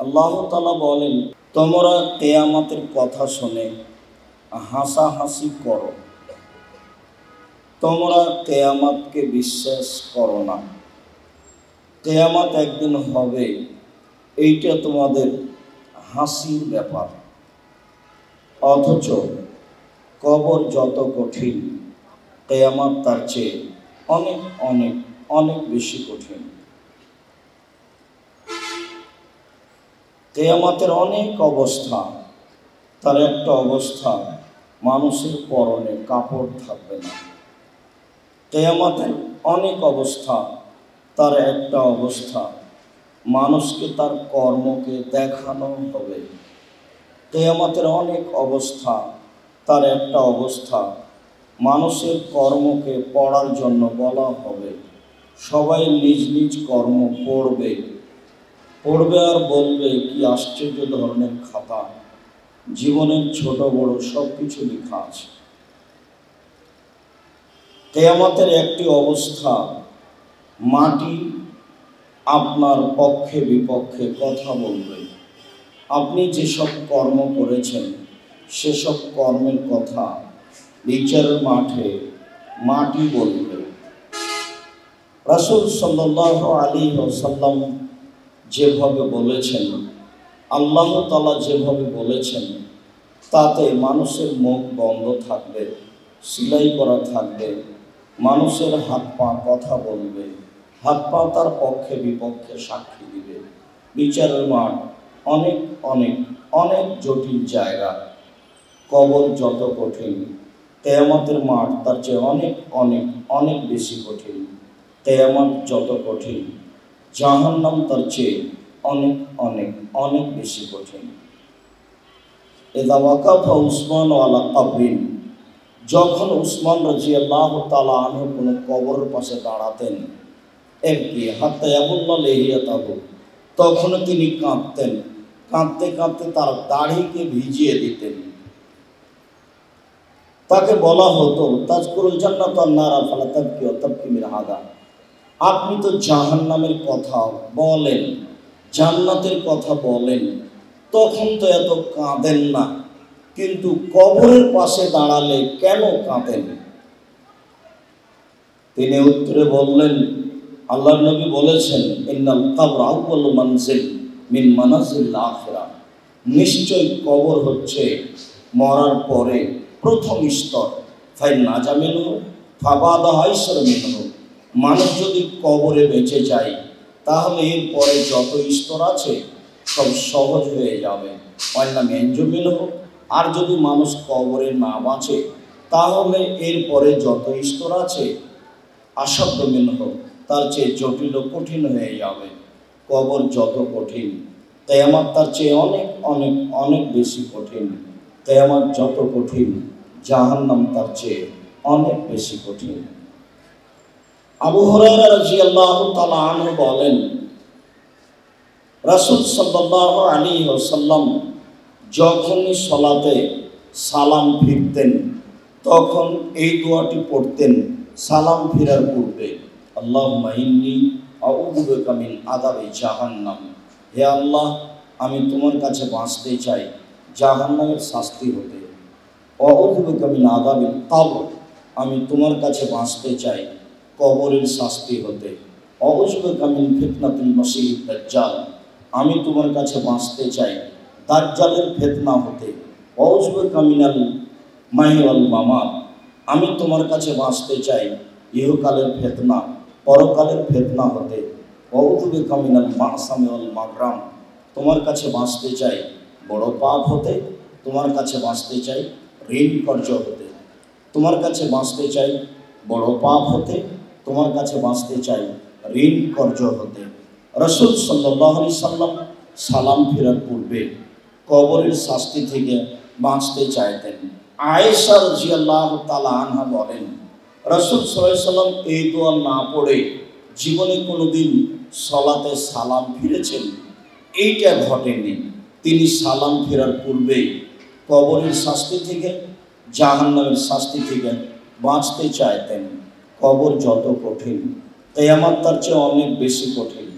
আল্লাহ তাআলা বলেন, তোমরা কিয়ামতের কথা শুনে হাসাহাসি করো, তোমরা কিয়ামতকে বিশ্বাস করো না। কিয়ামত একদিন হবে, এইটা তোমাদের হাসির ব্যাপার। অথচ কবর যত কঠিন, কিয়ামত তার চেয়ে অনেক অনেক অনেক বেশি কঠিন। কিয়ামতের অনেক অবস্থা, তার একটা অবস্থা মানুষের পরনে কাপড় থাকবে না। কিয়ামতের অনেক অবস্থা, তার একটা অবস্থা মানুষকে তার কর্মকে দেখানো হবে। কিয়ামতের অনেক অবস্থা, তার একটা অবস্থা মানুষের কর্মকে পড়ার জন্য বলা হবে। সবাই নিজ নিজ কর্ম পড়বে আর বলবে, কি আশ্চর্য ধরনের খাতা, জীবনের ছোট বড় সব কিছু লেখা আছে। কিয়ামতের একটি অবস্থা, মাটি আপনার পক্ষে বিপক্ষে কথা বলবে। আপনি যেসব কর্ম করেছেন সেসব কর্মের কথা বিচারের মাঠে মাটি বলবে। রাসূল সাল্লাল্লাহু আলাইহি ওয়াসাল্লাম যেভাবে বলেছেন, আল্লাহ তাআলা যেভাবে বলেছেন, তাতে মানুষের মুখ বন্ধ থাকবে, সেলাই করা থাকবে, মানুষের হাত পা কথা বলবে, হাত পা তার পক্ষে বিপক্ষে সাক্ষী দিবে। বিচারের মাঠ অনেক অনেক অনেক জটিল জায়গা। কবর যত কঠিন, কিয়ামতের মাঠ তার চেয়ে অনেক অনেক অনেক বেশি কঠিন। কিয়ামত যত কঠিন, জাহান্নাম তার চেয়ে অনেক অনেক অনেক বেশি কঠিন। ইযা ওয়াকাফা উসমান আলা কবরিন, যখন উসমান রাদিয়াল্লাহু তাআলা আনহু কোনো কবরের পাশে দাঁড়াতেন, একটি হাত্তা ইয়াবুল্লা লিহিয়াতাহু, তখন তিনি কাঁদতেন, কাঁদতে কাঁদতে তার দাড়িকে ভিজিয়ে দিতেন। তাকে বলা হতো, তাজকুরুল জান্নাত ওয়ান নারা ফালা তাবকি ওয়া তাবকি মিন হাদা, আপনি তো জাহান্নামের কথা বলেন, জান্নাতের কথা বলেন, তখন তো এত কাঁদেন না, কিন্তু কবরের পাশে দাঁড়ালে কেন কাঁদেন? তিনি উত্তরে বললেন, আল্লাহর নবী বলেছেন, ইন্নাল কবর আউয়ালু মানজিল মিন মানাজিল আখিরাহ, নিশ্চয় কবর হচ্ছে মরার পরে প্রথম স্তর। ফাইন নাজা মিনহু ফাবাদা আইসার মিনহু, মানুষ যদি কবরে বেঁচে যায় তাহলে এর পরে যত স্তর আছে সব সহজ হয়ে যাবে। ওয়াইনা মেনজু মিনহু, আর যদি মানুষ কবরে না বাঁচে তাহলে এর পরে যত স্তর আছে আসাধ্য মিনহু, তার চেয়ে জটিল ও কঠিন হয়ে যাবে। কবর যত কঠিন, কিয়ামত তার চেয়ে অনেক অনেক অনেক বেশি কঠিন। কিয়ামত যত কঠিন, জাহান্নাম তার চেয়ে অনেক বেশি কঠিন। আবু হুরায়রা রাদিয়াল্লাহু তাআলা আনহু বলেন, রাসূল সাল্লাল্লাহু আলাইহি ওয়াসাল্লাম যখনই সালাতে সালাম ফিরতেন তখন এই দোয়াটি পড়তেন সালাম ফেরার পূর্বে, আল্লাহুম্মা ইন্নী আউযু বিকা মিন আযাবি জাহান্নাম, হে আল্লাহ, আমি তোমার কাছে বাঁচতে চাই জাহান্নামের শাস্তি হতে। আউযু বিকা মিন আযাবিল কবর, আমি তোমার কাছে বাঁচতে চাই কবরের শাস্তি হতে। আউযু বিকা মিন ফিতনাতিল মাসিহিদ দাজ্জাল, আমি তোমার কাছে বাঁচতে চাই দাজ্জালের ফিতনা হতে। আউযু বিকা মিনাল মাহি ওয়াল মামাত, আমি তোমার কাছে বাঁচতে চাই ইহকালের ফিতনা পরকালের ফিতনা হতে। আউযু বিকা মিনাল মাসামি ওয়াল মাগরাম, তোমার কাছে বাঁচতে চাই বড় পাপ হতে, তোমার কাছে বাঁচতে চাই ঋণ কর্জ হতে, তোমার কাছে বাঁচতে চাই বড় পাপ হতে, তোমার কাছে বাঁচতে চাই ঋণ কর্জ হতে। রাসূল সাল্লাল্লাহু আলাইহি সাল্লাম সালাম ফেরার পূর্বে কবরের শাস্তি থেকে বাঁচতে চাইতেন। আয়েশা রাদিয়াল্লাহু তাআলা আনহা বলেন, রাসূল সাল্লাল্লাহু আলাইহি সাল্লাম এই দোয়া না পড়ে জীবনে কোনোদিন সালাতে সালাম ফিরেছেন এইটা ঘটেনি। তিনি সালাম ফেরার পূর্বে কবরের শাস্তি থেকে জাহান্নামের শাস্তি থেকে বাঁচতে চাইতেন। কবর যত কঠিন, কিয়ামত তার চেয়ে অনেক বেশি কঠিন।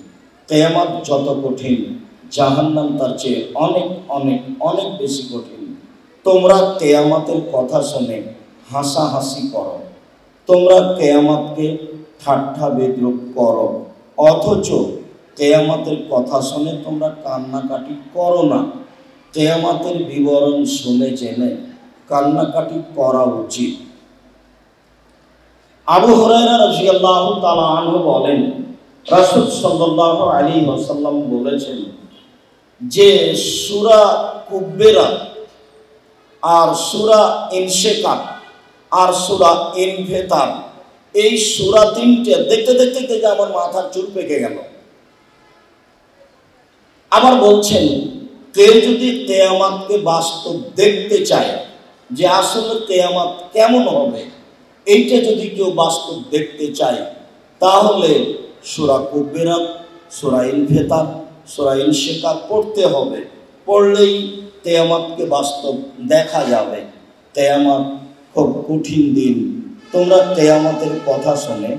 কিয়ামত যত কঠিন, জাহান্নাম তার চেয়ে অনেক অনেক অনেক বেশি কঠিন। তোমরা কিয়ামতের কথা শুনে হাসাহাসি করো, তোমরা কিয়ামতকে ঠাট্টা বিদ্রূপ করো, অথচ কিয়ামতের কথা শুনে তোমরা কান্নাকাটি করো না। কিয়ামতের বিবরণ শুনে জেনে কান্নাকাটি করা উচিত। আবু হুরায়রা রাদিয়াল্লাহু তাআলা আনহু বলেন, রাসূল সাল্লাল্লাহু আলাইহি ওয়াসাল্লাম বলেছেন যে সূরা কুব্বেরা আর সূরা ইনশিকাক আর সূরা ইনফিতার, এই সূরা তিনটে দেখতে দেখতে দেখতে আমার মাথার চুল পেকে গেল। আবার বলছেন, কেউ যদি কিয়ামতকে বাস্তব দেখতে চায়, যে আসলে কিয়ামত কেমন হবে, এইটা যদি কেউ বাস্তব দেখতে চায়, তাহলে সূরা কুব্বেরা, সূরা ইনফিতার, সূরা ইনশিকাক পড়তে হবে। পড়লেই কিয়ামতকে বাস্তব দেখা যাবে। কিয়ামত খুব কঠিন দিন। তোমরা কিয়ামতের কথা শুনে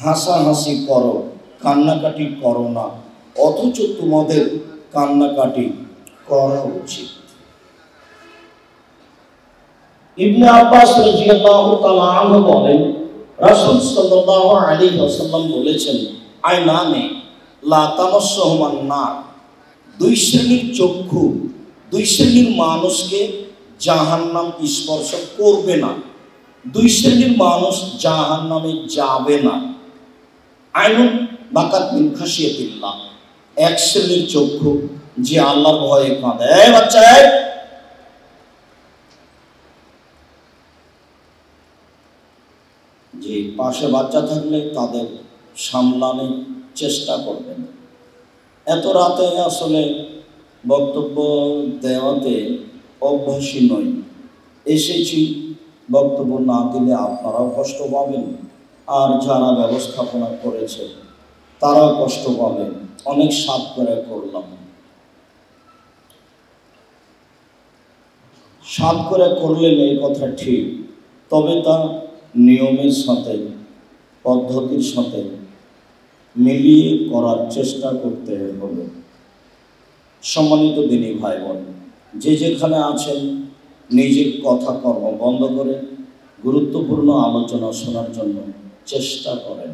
হাসাহাসি করো, কান্নাকাটি করো না, অথচ তোমাদের কান্নাকাটি করা উচিত। ইবনে আব্বাস রাদিয়াল্লাহু তাআলা আনহু বলেন, রাসূল সাল্লাল্লাহু আলাইহি ওয়াসাল্লাম বলেছেন, আইনানে লা তামাসসুহুমান নার, দুই শ্রেণীর চক্ষু, দুই শ্রেণীর মানুষকে জাহান্নাম স্পর্শ করবে না, দুই শ্রেণীর মানুষ জাহান্নামে যাবে না। আইনুন বাকাত মিন খাশিয়াতিল্লাহ, এক শ্রেণীর চক্ষু যে আল্লাহর ভয়ে কাঁদে। এই বাচ্চা, যে পাশে বাচ্চা থাকলে তাদের সামলানোর চেষ্টা করবেন। এত রাতে আসলে বক্তব্য দেওয়াতে অভ্যাসী নই, এসেছি, বক্তব্য না দিলে আপনারাও কষ্ট পাবেন, আর যারা ব্যবস্থাপনা করেছে তারাও কষ্ট পাবেন। অনেক সাধ করে করলাম, সাধ করে করলেন এই কথা ঠিক, তবে তা নিয়মের সাথে পদ্ধতির সাথে মিলিয়ে করার চেষ্টা করতে হবে। সম্মানিত দিনী ভাই বোন, যে যেখানে আছেন নিজের কথা কর্ম বন্ধ করে গুরুত্বপূর্ণ আলোচনা শোনার জন্য চেষ্টা করেন।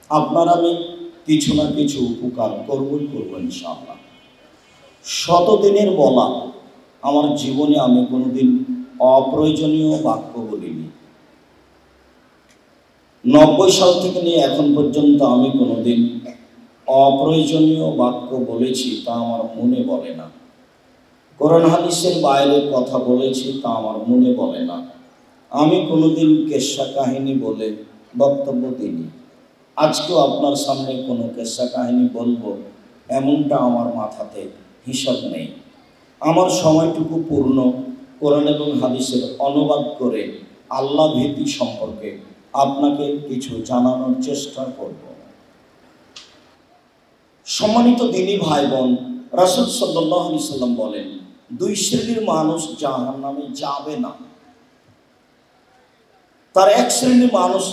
আপনার আমি কিছু না কিছু উপকার করবই করব ইনশাআল্লাহ। শতদিনের বলা আমার জীবনে আমি কোনোদিন অপ্রয়োজনীয় বাক্য বলিনি। 90 সাল থেকে নিয়ে এখন পর্যন্ত আমি কোনোদিন অপ্রয়োজনীয় বাক্য বলেছি তা আমার মনে বলে না। কোরআন হাদিসের বাইরে কথা বলেছি তা আমার মনে বলে না। আমি কোনোদিন কেসা কাহিনী বলে বক্তব্য দিইনি। আজকেও আপনার সামনে কোনো কেসা কাহিনী বলবো এমনটা আমার মাথাতে হিসাব নেই। আমার সময়টুকু পূর্ণ কোরআন এবং হাদিসের অনুবাদ করে আল্লাহ ভীতি সম্পর্কে আপনাকে কিছু জানানোর চেষ্টা করব। সম্মানিত দিনী ভাই বোন, রাসূল সাল্লাল্লাহু আলাইহি সাল্লাম বলেন, দুই শ্রেণীর মানুষ জাহান্নামে যাবে না। তার এক শ্রেণীর মানুষ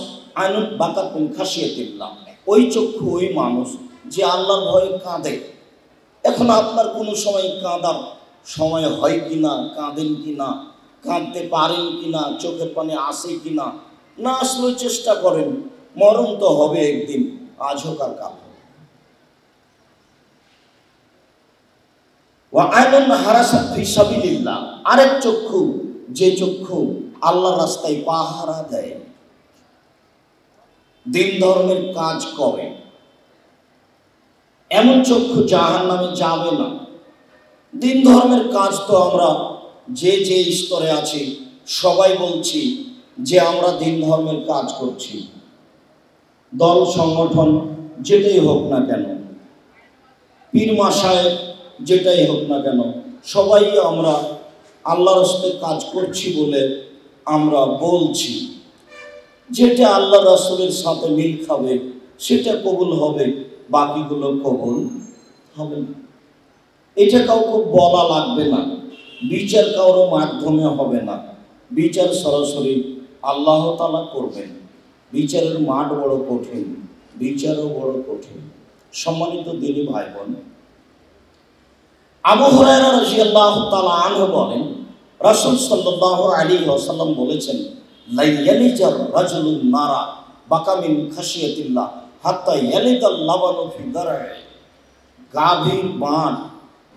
আইনুন বাকাত মিন খাশিয়াতিল্লাহ, ওই চক্ষু, ওই মানুষ যে আল্লাহর ভয়ে কাঁদে। এখন আপনার কোনো সময় কাঁদার সময় হয় কিনা, কাঁদেন কিনা, কাঁদতে পারেন কিনা, চোখের পানি আসে কিনা, না আসলেও চেষ্টা করেন। মরণ তো হবে একদিন, আজ হোক আর কাল হোক। ওয়া আইনুন হারাসাত ফি সাবিলিল্লাহ, আরেক চক্ষু যে চক্ষু আল্লাহর রাস্তায় পাহারা দেয়, দিন ধর্মের কাজ করে, এমন চক্ষু জাহান্নামে যাবে না। দিন ধর্মের কাজ তো আমরা যে যে স্তরে আছি সবাই বলছি যে আমরা দিন ধর্মের কাজ করছি। দল সংগঠন যেটাই হোক না কেন, পীর মাশায়েখ যেটাই হোক না কেন, সবাই আমরা আল্লাহর রাস্তে কাজ করছি বলে আমরা বলছি। যেটা আল্লাহ রাসূলের সাথে মিল খাবে সেটা কবুল হবে, বাকিগুলো কবুল হবে না। এটা কাউকে বলা লাগবে না, বিচার কারোর মাধ্যমে হবে না, বিচার সরাসরি আল্লাহ তাআলা করবেন। বিচারের মাঠ বড় কঠিন, বিচারও বড় কঠিন। সম্মানিত দিনী ভাই বোন, আবু হুরায়রা রাদিয়াল্লাহু তাআলা আনহু বলেন, রাসূল সাল্লাল্লাহু আলাইহি ওয়াসাল্লাম বলেছেন, লা ইয়ালিজার রাজুলুন নারা বাকা মিন খাশিয়াতিল্লাহ হাত্তা ইয়ালিদাল লাবানু ফি দার'i।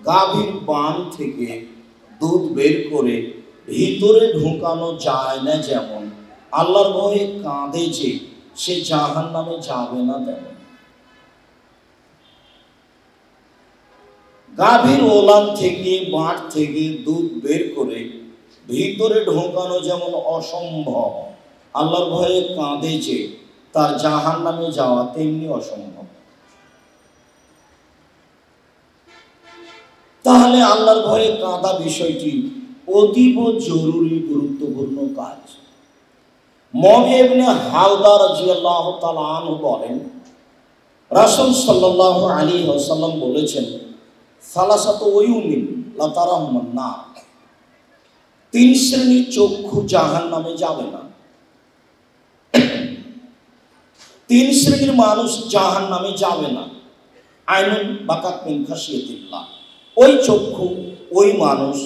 গাভীর বান থেকে দুধ বের করে ভিতরে ঢোকানো যায় না, যেমন আল্লাহর ভয়ে কাঁদে যে সে জাহান্নামে যাবে না, তেমন গাভীর ওলান থেকে বাঁট থেকে দুধ বের করে ভিতরে ঢোকানো যেমন অসম্ভব, আল্লাহর ভয়ে কাঁদে যে তার জাহান্নামে যাওয়া তেমনি অসম্ভব। তাহলে আল্লাহর ভয়ে কাঁদা বিষয়টি অতীব জরুরি গুরুত্বপূর্ণ কাজ। মুআবিয়া ইবনে হাওদা রাদিয়াল্লাহু তাআলা আনহু বলেন, রাসূল সাল্লাল্লাহু আলাইহি ওয়াসাল্লাম বলেছেন, সালাসাতু উয়ুনিন লা তারাহুমান নার। 3 শ্রেণীর চক্ষু জাহান্নামে যাবে না। 3 শ্রেণীর মানুষ জাহান্নামে যাবে না। আইনুন বাকাত মিন খাশিয়াতিল্লাহ, ওই চক্ষু ওই মানুষ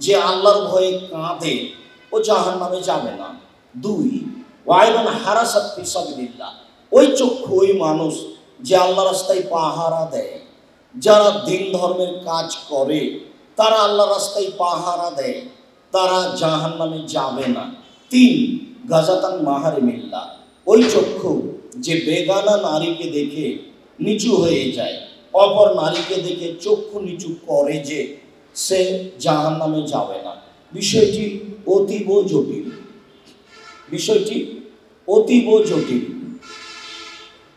যে আল্লাহর ভয়ে কাঁদে, ও জাহান্নামে যাবে না। 2 ওয়াইনুন হারাসাত ফি সাবিলিল্লাহ, ওই চক্ষু ওই মানুষ যে আল্লাহর রাস্তায় পাহারা দেয়। যারা দিন ধর্মের কাজ করে তারা আল্লাহর রাস্তায় পাহারা দেয়, তারা জাহান্নামে যাবে না। 3 গাজাতান মাহারিমিল্লাহ, ওই চক্ষু যে বেগানা নারীকে দেখে নিচু হয়ে যায়, অপর নারীকে দেখে চক্ষু নিচু করে যে, সে জাহান্নামে যাবে না। বিষয়টি অতীব জটিল, বিষয়টি অতীব জটিল।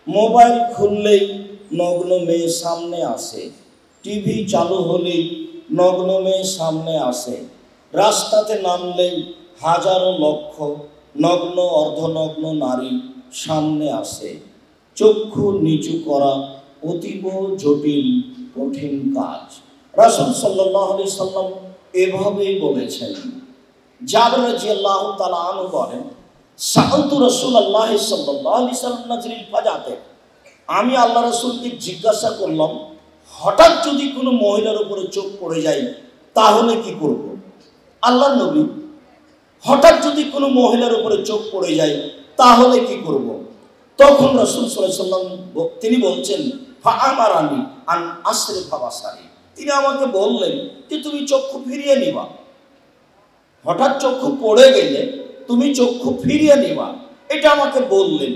মোবাইল খুললেই নগ্ন মেয়ে সামনে আসে, টিভি চালু হলেই নগ্ন মেয়ে সামনে আসে, রাস্তাতে নামলেই হাজারো লক্ষ নগ্ন অর্ধনগ্ন নারী সামনে আসে। চক্ষু নিচু করা অতীব জটিল কঠিন কাজ। রাসূল সাল্লাল্লাহু আলাইহি সাল্লাম এভাবেই বলেছেন। জাবের রাদিয়াল্লাহু তাআলা আনহু বলেন, সাআলতু রাসূলুল্লাহ সাল্লাল্লাহু আলাইহি সাল্লাম নাজরিল ফাজাতে, আমি আল্লাহ রাসূলকে জিজ্ঞাসা করলাম, হঠাৎ যদি কোনো মহিলার উপরে চোখ পড়ে যায় তাহলে কি করব? আল্লাহর নবী, হঠাৎ যদি কোনো মহিলার উপরে চোখ পড়ে যায় তাহলে কি করব? তখন রাসূল সাল্লাল্লাহু আলাইহি সাল্লাম তিনি বলছেন, ফাআমারানি আন আসরিফা বাসারি, তিনি আমাকে বললেন যে তুমি চক্ষু ফিরিয়ে নিবা। হঠাৎ চক্ষু পড়ে গেলে তুমি চক্ষু ফিরিয়ে নিবা, এটা আমাকে বললেন।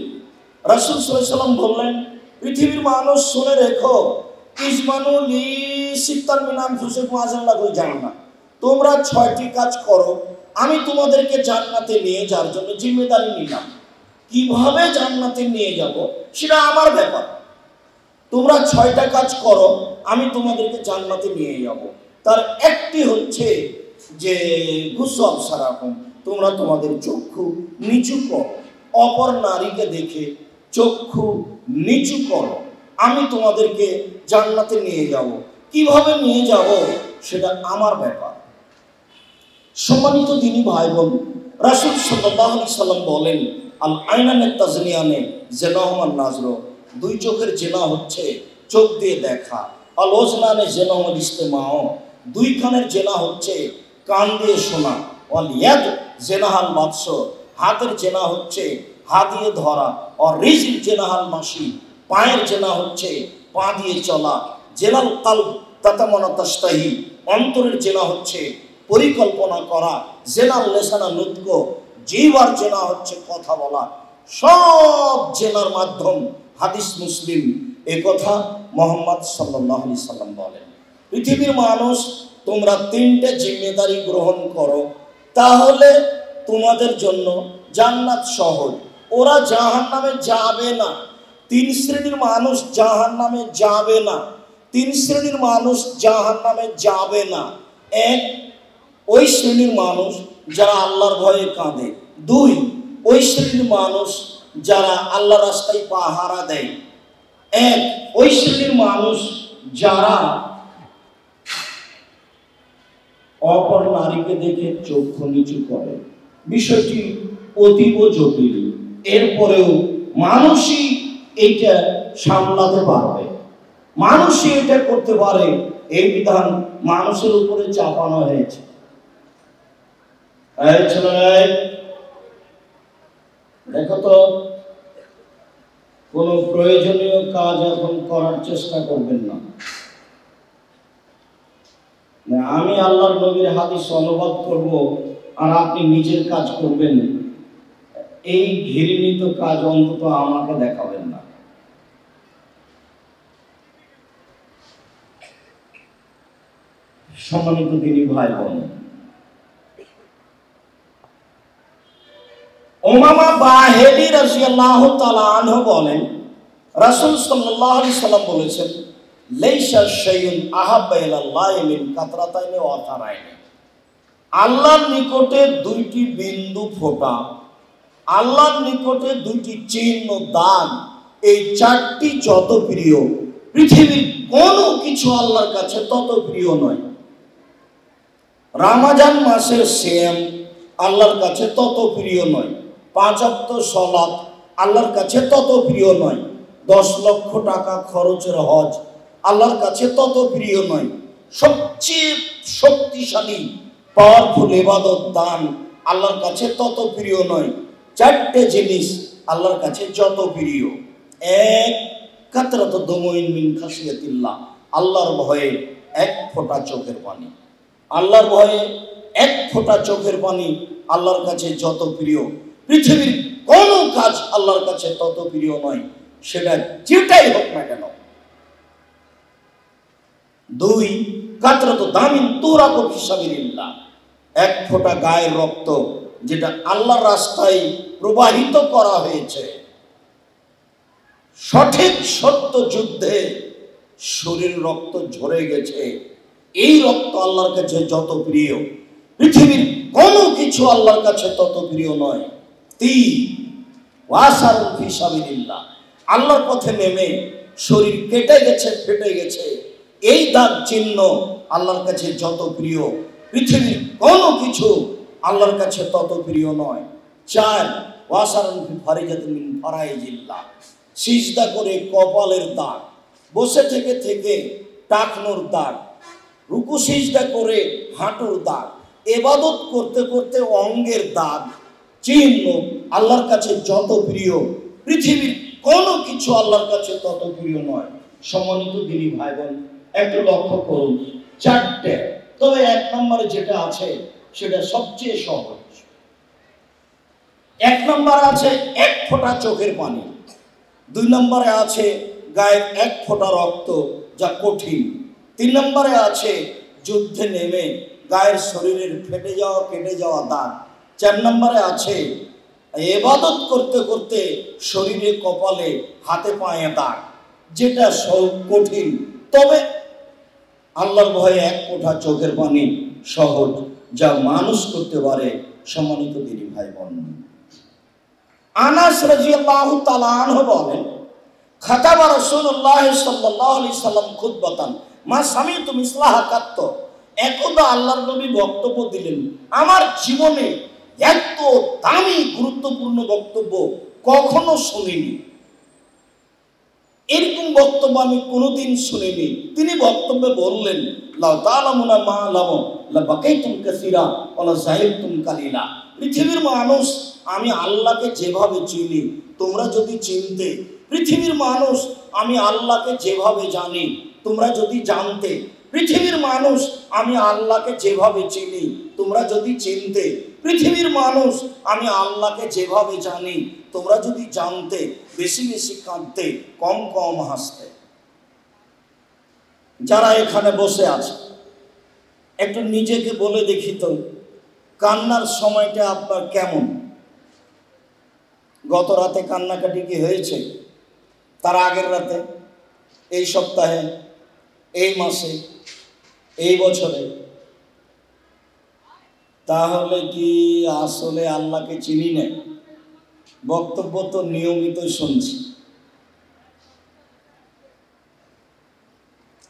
রাসূল সাল্লাল্লাহু আলাইহি সাল্লাম বললেন, পৃথিবীর মানুষ শুনে রেখো, ইসমানুলি সিত্তার মিন আনফুসিকুম আযাল্লাহু জান্নাহ, তোমরা 6টি কাজ করো, আমি তোমাদেরকে জান্নাতে নিয়ে যাওয়ার জন্য জিম্মেদারি নিলাম। কিভাবে জান্নাতে নিয়ে যাব সেটা আমার ব্যাপার। তোমরা 6টা কাজ করো, আমি তোমাদেরকে জান্নাতে নিয়ে যাব। তার একটি হচ্ছে যে গুসু আবসারাকুম, তোমরা তোমাদের চক্ষু নিচু করো, অপর নারীকে দেখে চক্ষু নিচু করো, আমি তোমাদেরকে জান্নাতে নিয়ে যাব। কিভাবে নিয়ে যাব সেটা আমার ব্যাপার। সম্মানিত দিনী ভাই বোন, রাসূল সাল্লাল্লাহু আলাইহি সাল্লাম বলেন, আল আইনানে তাজনিয়ানে জিনাহুমান নাজর, 2 চোখের জিনা হচ্ছে চোখ দিয়ে দেখা। আল ওজনানে জিনাহুল ইস্তেমাও, 2 কানের জিনা হচ্ছে কান দিয়ে শোনা। ওয়াল ইয়াদ জিনাহাল বাতস, হাতের জিনা হচ্ছে হাত দিয়ে ধরা। আর রিজল জিনাহাল মাশি, পায়ের জিনা হচ্ছে পা দিয়ে চলা। জেনাল কালব তাতামানা তাশতাহি, অন্তরের জিনা হচ্ছে পরিকল্পনা করা। জেনাল লেসানা নুতক, জিহ্বার জেনা হচ্ছে কথা বলা। সব জেনার মাধ্যম হাদিস মুসলিম, এ কথা মুহাম্মদ সাল্লাল্লাহু আলাইহি সাল্লাম বলেন। পৃথিবীর মানুষ, তোমরা 3টে জিম্মেদারি গ্রহণ করো, তাহলে তোমাদের জন্য জান্নাত সহজ। ওরা জাহান্নামে যাবে না। 3 শ্রেণীর মানুষ জাহান্নামে যাবে না। 3 শ্রেণীর মানুষ জাহান্নামে যাবে না। 1, ওই শ্রেণীর মানুষ যারা আল্লাহর ভয়ে কাঁদে। 2, ওই শ্রেণীর মানুষ যারা আল্লাহর রাস্তায় পাহারা দেয়। 1, ওই শ্রেণীর মানুষ যারা অপর নারীকে দেখে চক্ষু নিচু করে। বিষয়টি অতীব জটিল, এরপরেও মানুষই এইটা সামলাতে পারবে, মানুষই এটা করতে পারে। এই বিধান মানুষের উপরে চাপানো হয়েছে। দেখো তো, কোন প্রয়োজনীয় কাজ এখন করার চেষ্টা করবেন না। আমি আল্লাহর নবীর হাদিস অনুবাদ করব আর আপনি নিজের কাজ করবেন, এই ঘৃণিত কাজ অন্তত আমাকে দেখাবেন না। সম্মানিত দিনী ভাই বোন, উমামা বাহিলি রাদিয়াল্লাহু তাআলা আনহু বলেন, রাসূল সাল্লাল্লাহু আলাইহি সাল্লাম বলেছেন, লাইসা শাইউন আহাব্বা ইলাল্লাহি মিন কাতরাতাইনি ওয়া তারাইনি। আল্লাহর নিকটে দুইটি বিন্দু ফোঁটা, আল্লাহর নিকটে দুইটি চিহ্ন দাগ, এই চারটি যত প্রিয়, পৃথিবীর কোনো কিছু আল্লাহর কাছে তত প্রিয় নয়। রমজান মাসের সিয়াম আল্লাহর কাছে তত প্রিয় নয়। 5 ওয়াক্ত সালাত আল্লাহর কাছে তত প্রিয় নয়। 10 লক্ষ টাকা খরচের হজ আল্লাহর কাছে তত প্রিয় নয়। সবচেয়ে শক্তিশালী পাওয়ারফুল ইবাদত দান আল্লাহর কাছে তত প্রিয় নয়। 4টে জিনিস আল্লাহর কাছে যত প্রিয়। এক, কাতরাতু দুমুইন মিন খাশিয়াতিল্লাহ, আল্লাহর ভয়ে এক ফোঁটা চোখের পানি। আল্লাহর ভয়ে এক ফোঁটা চোখের পানি আল্লাহর কাছে যত প্রিয়, পৃথিবীর কোনো কাজ আল্লাহর কাছে তত প্রিয় নয়, সেটা যেটাই হোক না কেন। 2, কাতরাতু দামিন তুরাকু ফি সাবিলিল্লাহ, এক ফোঁটা গায়ের রক্ত যেটা আল্লাহর রাস্তায় প্রবাহিত করা হয়েছে, সঠিক সত্য যুদ্ধে শরীর রক্ত ঝরে গেছে, এই রক্ত আল্লাহর কাছে যত প্রিয়, পৃথিবীর কোনো কিছু আল্লাহর কাছে তত প্রিয় নয়। 3, ওয়াসারুন ফি সাবিলিল্লাহ, আল্লাহর পথে নেমে শরীর কেটে গেছে, ফেটে গেছে, এই দাগ চিহ্ন আল্লাহর কাছে যত প্রিয়, পৃথিবীর কোনো কিছু আল্লাহর কাছে তত প্রিয় নয়। 4, ওয়াসারুন ফি ফারিজাতিন মিন ফারাইজিল্লাহ, সিজদা করে কপালের দাগ, বসে থেকে থেকে টাকনোর দাগ, রুকু সিজদা করে হাঁটুর দাগ, ইবাদত করতে করতে অঙ্গের দাগ চিহ্ন আল্লাহর কাছে যত প্রিয়, পৃথিবীর কোনো কিছু আল্লাহর কাছে তত প্রিয় নয়। সম্মানিত দিনী ভাই বোন, একটু লক্ষ্য করুন, 4টে, তবে 1 নম্বরে যেটা আছে সেটা সবচেয়ে সহজ। 1 নম্বরে আছে এক ফোঁটা চোখের পানি। 2 নম্বরে আছে গায়ের এক ফোঁটা রক্ত, যা কঠিন। 3 নম্বরে আছে যুদ্ধে নেমে গায়ের শরীরের ফেটে যাওয়া কেটে যাওয়া দাগ। 4 নম্বরে আছে ইবাদত করতে করতে শরীরে কপালে হাতে পায়ে দাগ, যেটা সব কঠিন, তবে আল্লাহর ভয়ে এক ফোঁটা চোখের পানি সহজ, যা মানুষ করতে পারে। সম্মানিত দিনী ভাই বোন, আনাস রাদিয়াল্লাহু তাআলা আনহু বলেন, খাতাবা রাসূলুল্লাহ সাল্লাল্লাহু আলাইহি সাল্লাম খুতবাতান মা সামিতু মিসলাহা কাত্ত, একদা আল্লাহর নবী বক্তব্য দিলেন, আমার জীবনে এত দামি গুরুত্বপূর্ণ বক্তব্য কখনো শুনিনি, এরকম বক্তব্য আমি কোনোদিন শুনিনি। তিনি বক্তব্যে বললেন, লা তা'লামুনা মা আ'লামু লা বাকাইতুম কাসীরা ওয়া লা যাহিবতুম কালিলা, পৃথিবীর মানুষ আমি আল্লাহকে যেভাবে চিনি তোমরা যদি চিনতে, পৃথিবীর মানুষ আমি আল্লাহকে যেভাবে জানি তোমরা যদি জানতে, পৃথিবীর মানুষ আমি আল্লাহকে যেভাবে চিনি তোমরা যদি চিনতে, পৃথিবীর মানুষ আমি আল্লাহকে যেভাবে জানি তোমরা যদি জানতে, বেশি বেশি কাঁদতে, কম কম হাসতে। যারা এখানে বসে আছে একটু নিজেকে বলে দেখি তো, কান্নার সময়টা আপনার কেমন? গত রাতে কান্নাকাটি কি হয়েছে? তার আগের রাতে, এই সপ্তাহে, এই মাসে, এই বছরে? তাহলে কি আসলে আল্লাহকে চিনি না? বক্তব্য তো নিয়মিত শুনছি,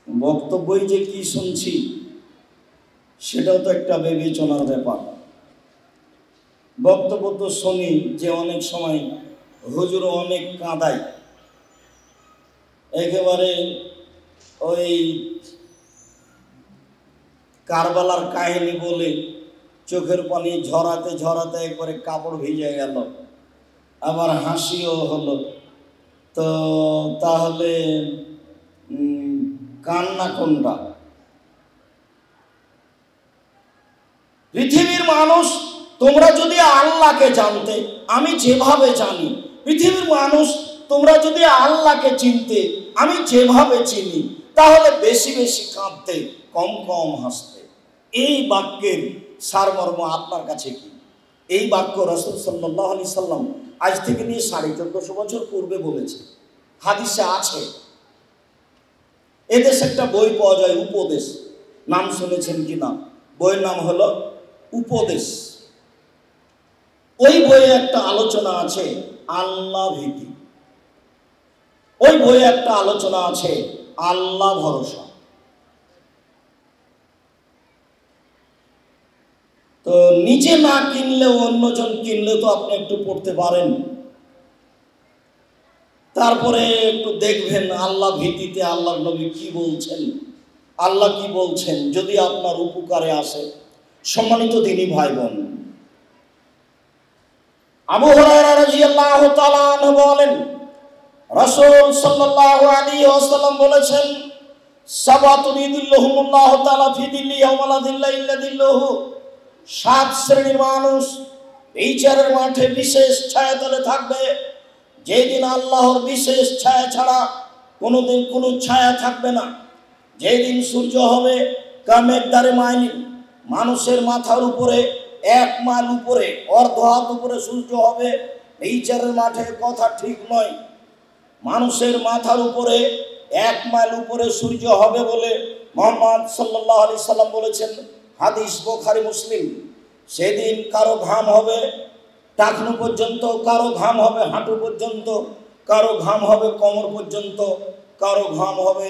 বক্তব্যই যে কি শুনছি সেটাও তো একটা বিবেচনার ব্যাপার। বক্তব্য তো শুনি যে অনেক সময় হুজুর অনেক কাঁদায়, একেবারে ওই কারবালার কাহিনী বলে চোখের পানি ঝরাতে ঝরাতে একবারে কাপড় ভিজে গেল, আবার হাসিও হলো। তো তাহলে কান্না কোনটা? পৃথিবীর মানুষ, তোমরা যদি আল্লাহকে জানতে, আমি যেভাবে জানি, পৃথিবীর মানুষ তোমরা যদি আল্লাহকে চিনতে, আমি যেভাবে চিনি, তাহলে বেশি বেশি কাঁদতে, কম কম হাসতে। এই বাক্যের সারমর্ম আপনার কাছে কি? এই বাক্য রাসূল সাল্লাল্লাহু আলাইহি সাল্লাম আজ থেকে নিয়ে 1450 বছর পূর্বে বলেছে, হাদিসে আছে। এদেশে একটা বই পাওয়া যায়, উপদেশ, নাম শুনেছেন কি না? বইয়ের নাম হলো উপদেশ। ওই বইয়ে একটা আলোচনা আছে আল্লাহ ভীতি, ওই বইয়ে একটা আলোচনা আছে আল্লাহ ভরসা। তো নিজে না কিনলেও অন্যজন কিনলে তো আপনি একটু পড়তে পারেন, তারপরে একটু দেখবেন আল্লাহ ভীতিতে আল্লাহর নবী কি বলছেন, আল্লাহ কি বলছেন, যদি আপনার উপকারে আসে। সম্মানিত দ্বীনী ভাই বোন, আবু হুরায়রা রাদিয়াল্লাহু তাআলা আনহু বলেন, রাসূল সাল্লাল্লাহু আলাইহি ওয়াসাল্লাম বলেছেন, সাবাতুন ইযিল্লুহুমুল্লাহু তাআলা ফি যিল্লিহি ইয়াওমা লা যিল্লা ইল্লা যিল্লুহু। 7 শ্রেণীর মানুষ বিচারের মাঠে বিশেষ ছায়াতলে থাকবে, যেদিন আল্লাহর বিশেষ ছায়া ছাড়া কোনোদিন কোনো ছায়া থাকবে না। যেদিন সূর্য হবে কামেকদারে মাইল, মানুষের মাথার উপরে 1 মাইল উপরে, অর্ধ হাত উপরে সূর্য হবে। বিচারের মাঠে কথা ঠিক নয়, মানুষের মাথার উপরে 1 মাইল উপরে সূর্য হবে বলে মুহাম্মদ সাল্লাল্লাহু আলাইহি সাল্লাম বলেছেন, হাদিস বুখারী মুসলিম। সেদিন কারো ঘাম হবে টাকনু পর্যন্ত, কারো ঘাম হবে হাঁটু পর্যন্ত, কারো ঘাম হবে কোমর পর্যন্ত, কারো ঘাম হবে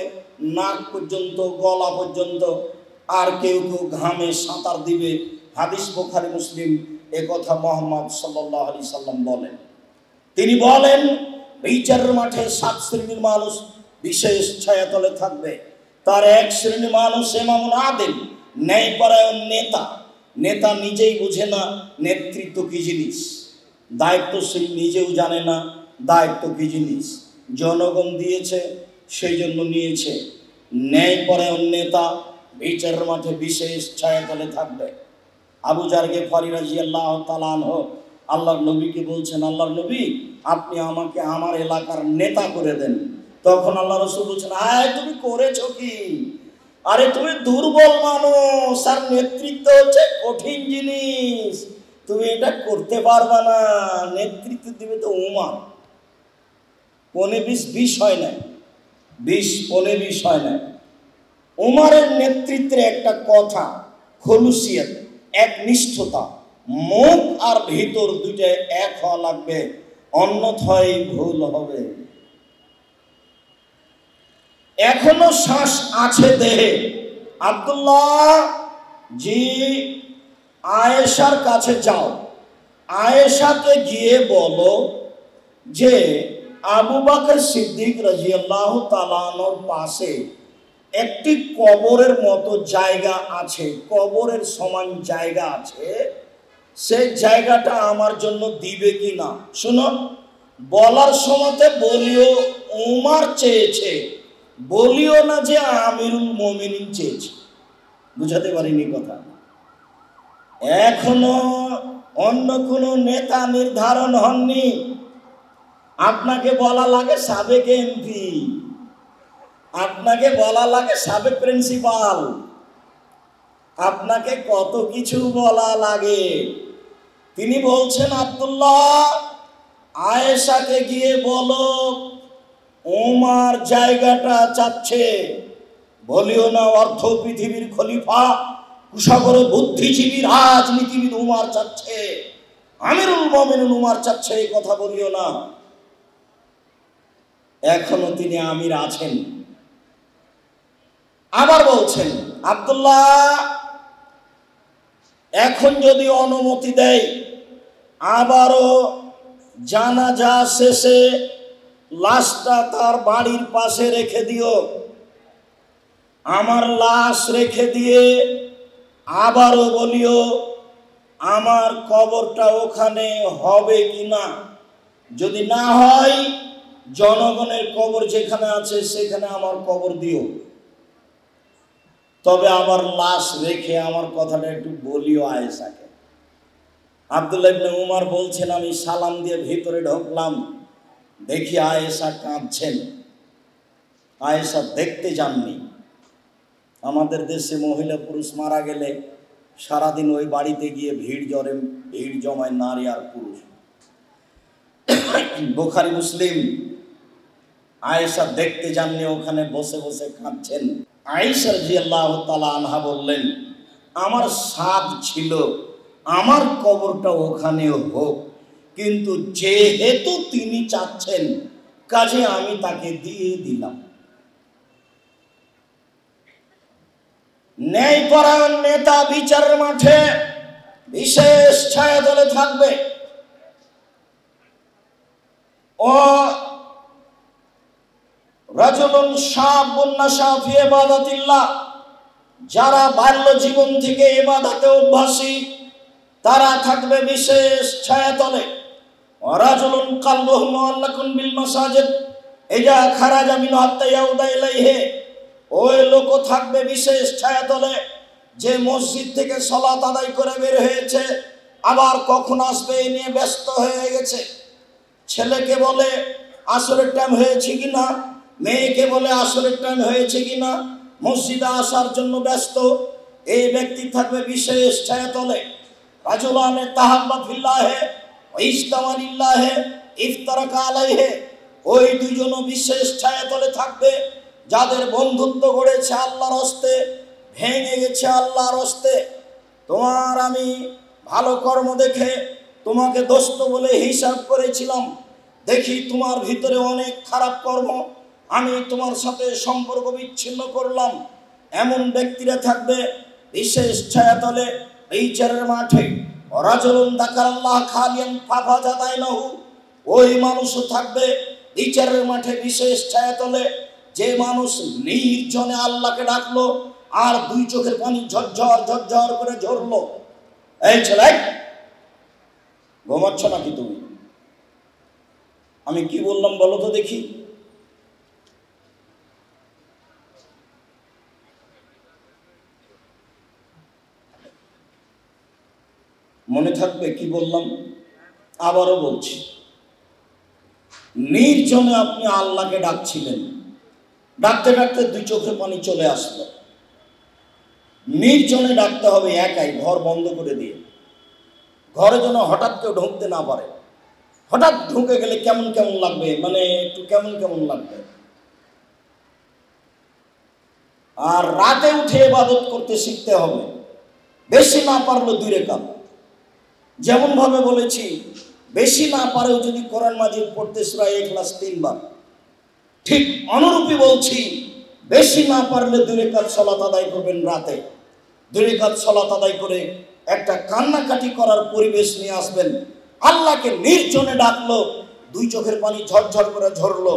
নাক পর্যন্ত, গলা পর্যন্ত, আর কেউ কেউ ঘামে সাঁতার দিবে। হাদিস বুখারী মুসলিম। এ কথা মুহাম্মদ সাল্লাল্লাহু আলাইহি সাল্লাম বলেন। তিনি বলেন, বিচারের মাঠে 7 শ্রেণীর মানুষ বিশেষ ছায়াতলে থাকবে। তার 1 শ্রেণীর মানুষ ইমামুল আদিল, ন্যায়পরায়ণ নেতা। নেতা নিজেই বুঝে না নেতৃত্ব কি জিনিস, দায়িত্বশীল নিজেও জানে না দায়িত্ব কি জিনিস, জনগণ দিয়েছে সেই জন্য নিয়েছে। ন্যায়পরায়ণ নেতা বিচারের মাঠে বিশেষ ছায়াতলে থাকবে। আবু যার গিফারী রাদিয়াল্লাহু তাআলা আনহু আল্লাহর নবীকে বলছেন, আল্লাহর নবী, আপনি আমাকে আমার এলাকার নেতা করে দেন। তখন আল্লাহ রাসূল বলছেন, আয় তুমি করেছো কি? আরে তুমি দুর্বল মানুষ, আর নেতৃত্ব হচ্ছে কঠিন জিনিস, তুমি এটা করতে পারবা না। নেতৃত্ব দিবে তো উমর। 15-20 হয় না, 20-15 হয় না। উমরের নেতৃত্বের একটা কথা, খলুসিয়ত, একনিষ্ঠতা, মুখ আর ভিতর দুইটা এক হওয়া লাগবে, অন্যথায় ভুল হবে। এখনো শ্বাস আছে দেহে। আব্দুল্লাহ জি, আয়েশার কাছে যাও, আয়েশাকে গিয়ে বলো যে আবু বকর সিদ্দিক রাদিয়াল্লাহু তাআলা আনহুর পাশে একটি কবরের মতো জায়গা আছে, কবরের সমান জায়গা আছে, সেই জায়গাটা আমার জন্য দিবে কি না। শুনো, বলার সময়তে বলিও উমর চেয়েছে, বলিও না যে আমিরুল মুমিনিন চেয়েছে। বুঝাতে পারিনি কথা? এখনো অন্য কোনো নেতা নির্ধারণ হননি। আপনাকে বলা লাগে সাবেক এমপি, আপনাকে বলা লাগে সাবেক প্রিন্সিপাল, আপনাকে কত কিছু বলা লাগে। তিনি বলছেন, আব্দুল্লাহ আয়েশাকে গিয়ে বলো উমর জায়গাটা চাচ্ছে, বলিও না অর্থ পৃথিবীর খলিফা, কুশাগর বুদ্ধিজীবী রাজনীতিবিদ উমর চাচ্ছে, আমিরুল মুমিনিন উমর চাচ্ছে, এই কথা বলিও না। এখনো তিনি আমির আছেন। আবার বলছেন, আব্দুল্লাহ এখন যদি অনুমতি দেয়, আবারও জানাজা শেষে লাশটা তার বাড়ির পাশে রেখে দিও। আমার লাশ রেখে দিয়ে আবারও বলিও আমার কবরটা ওখানে হবে কিনা, যদি না হয় জনগণের কবর যেখানে আছে সেখানে আমার কবর দিও, তবে আবার লাশ রেখে আমার কথাটা একটু বলিও আয়েশাকে। আব্দুল্লাহ ইবনে উমর বলছেন, আমি সালাম দিয়ে ভিতরে ঢুকলাম, দেখি আয়েশা কাঁদছেন। আয়েশা দেখতে যাননি। আমাদের দেশে মহিলা পুরুষ মারা গেলে সারাদিন ওই বাড়িতে গিয়ে ভিড় জমায় নারী আর পুরুষ। বুখারী মুসলিম। আয়েশা দেখতে যাননি, ওখানে বসে বসে কাঁদছেন। আয়েশা রাদিয়াল্লাহু তাআলা আনহা বললেন, আমার সাধ ছিল আমার কবরটা ওখানে হোক, কিন্তু যেহেতু তিনি চাচ্ছেন কাজে আমি তাকে দিয়ে দিলাম। ন্যায়পরায়ণ নেতা বিচারের মাঠে বিশেষ ছায়াতলে থাকবে। ও রাজুলুন শাবুন নাশা ফি ইবাদাতিল্লাহ, যারা বাল্য জীবন থেকে ইবাদতে অভ্যাসী তারা থাকবে বিশেষ ছায়াতলে। ও রাজুলুন কলবুহু মুআল্লাকুন বিল মাসাজিদ ইজা খারাজা মিনহা হাত্তা ইয়াউদা ইলাইহি, ওই লোক থাকবে বিশেষ ছায়াতলে যে মসজিদ থেকে সালাত আদায় করে বের হয়েছে, আবার কখন আসবে এই নিয়ে ব্যস্ত হয়ে গেছে। ছেলেকে বলে আসরের টাইম হয়েছে কিনা, মেয়েকে বলে আসরের টাইম হয়েছে কিনা, মসজিদে আসার জন্য ব্যস্ত। এই ব্যক্তি থাকবে বিশেষ ছায়াতলে। রাজুলানে তাহাব্বা ফিল্লাহে ওয়া ইজতামা লিল্লাহে ইফতারাকা আলাইহি, ওই দুইজনও বিশেষ ছায়াতলে থাকবে যাদের বন্ধুত্ব গড়েছে আল্লাহর হস্তে, ভেঙে গেছে আল্লাহর হস্তে। তোমার আমি ভালো কর্ম দেখে তোমাকে দোস্ত বলে হিসাব করেছিলাম, দেখি তোমার ভিতরে অনেক খারাপ কর্ম, আমি তোমার সাথে সম্পর্ক বিচ্ছিন্ন করলাম। এমন ব্যক্তিরা থাকবে বিশেষ ছায়াতলে বিচারের মাঠে। রাজুলুন যাকারাল্লাহ খালিয়ান ফাফাজাত আইনাহু, ওই মানুষও থাকবে বিচারের মাঠে বিশেষ ছায়াতলে যে মানুষ নির্জনে আল্লাহকে ডাকলো আর দুই চোখের পানি ঝরঝর ঝরঝর করে ঝরলো। এই ছেলে, ঘুমাচ্ছ নাকি তুমি? আমি কি বললাম বলো তো দেখি। মনে থাকবে কি বললাম? আবারও বলছি, নির্জনে আপনি আল্লাহকে ডাকছিলেন, ডাকতে ডাকতে দুই চোখে পানি চলে আসলো। নির্জনে ডাকতে হবে, একাই, ঘর বন্ধ করে দিয়ে। ঘরে যেন হঠাৎ কেউ ঢুকতে না পারে। হঠাৎ ঢুকে গেলে কেমন কেমন লাগবে, মানে একটু কেমন কেমন লাগবে। আর রাতে উঠে ইবাদত করতে শিখতে হবে, বেশি না পারলে 2 রাকাত। যেমন ভাবে বলেছি, বেশি না পারেও যদি কোরআন মাজিদ পড়তে সূরা ইখলাস 3 বার, ঠিক অনুরূপী বলছি, বেশি না পারলে 2 রাকাত সালাত আদায় করবেন রাতে। 2 রাকাত সালাত আদায় করে একটা কান্নাকাটি করার পরিবেশ নিয়ে আসবেন। আল্লাহকে নির্জনে ডাকলো, দুই চোখের পানি ঝরঝর করে ঝরলো,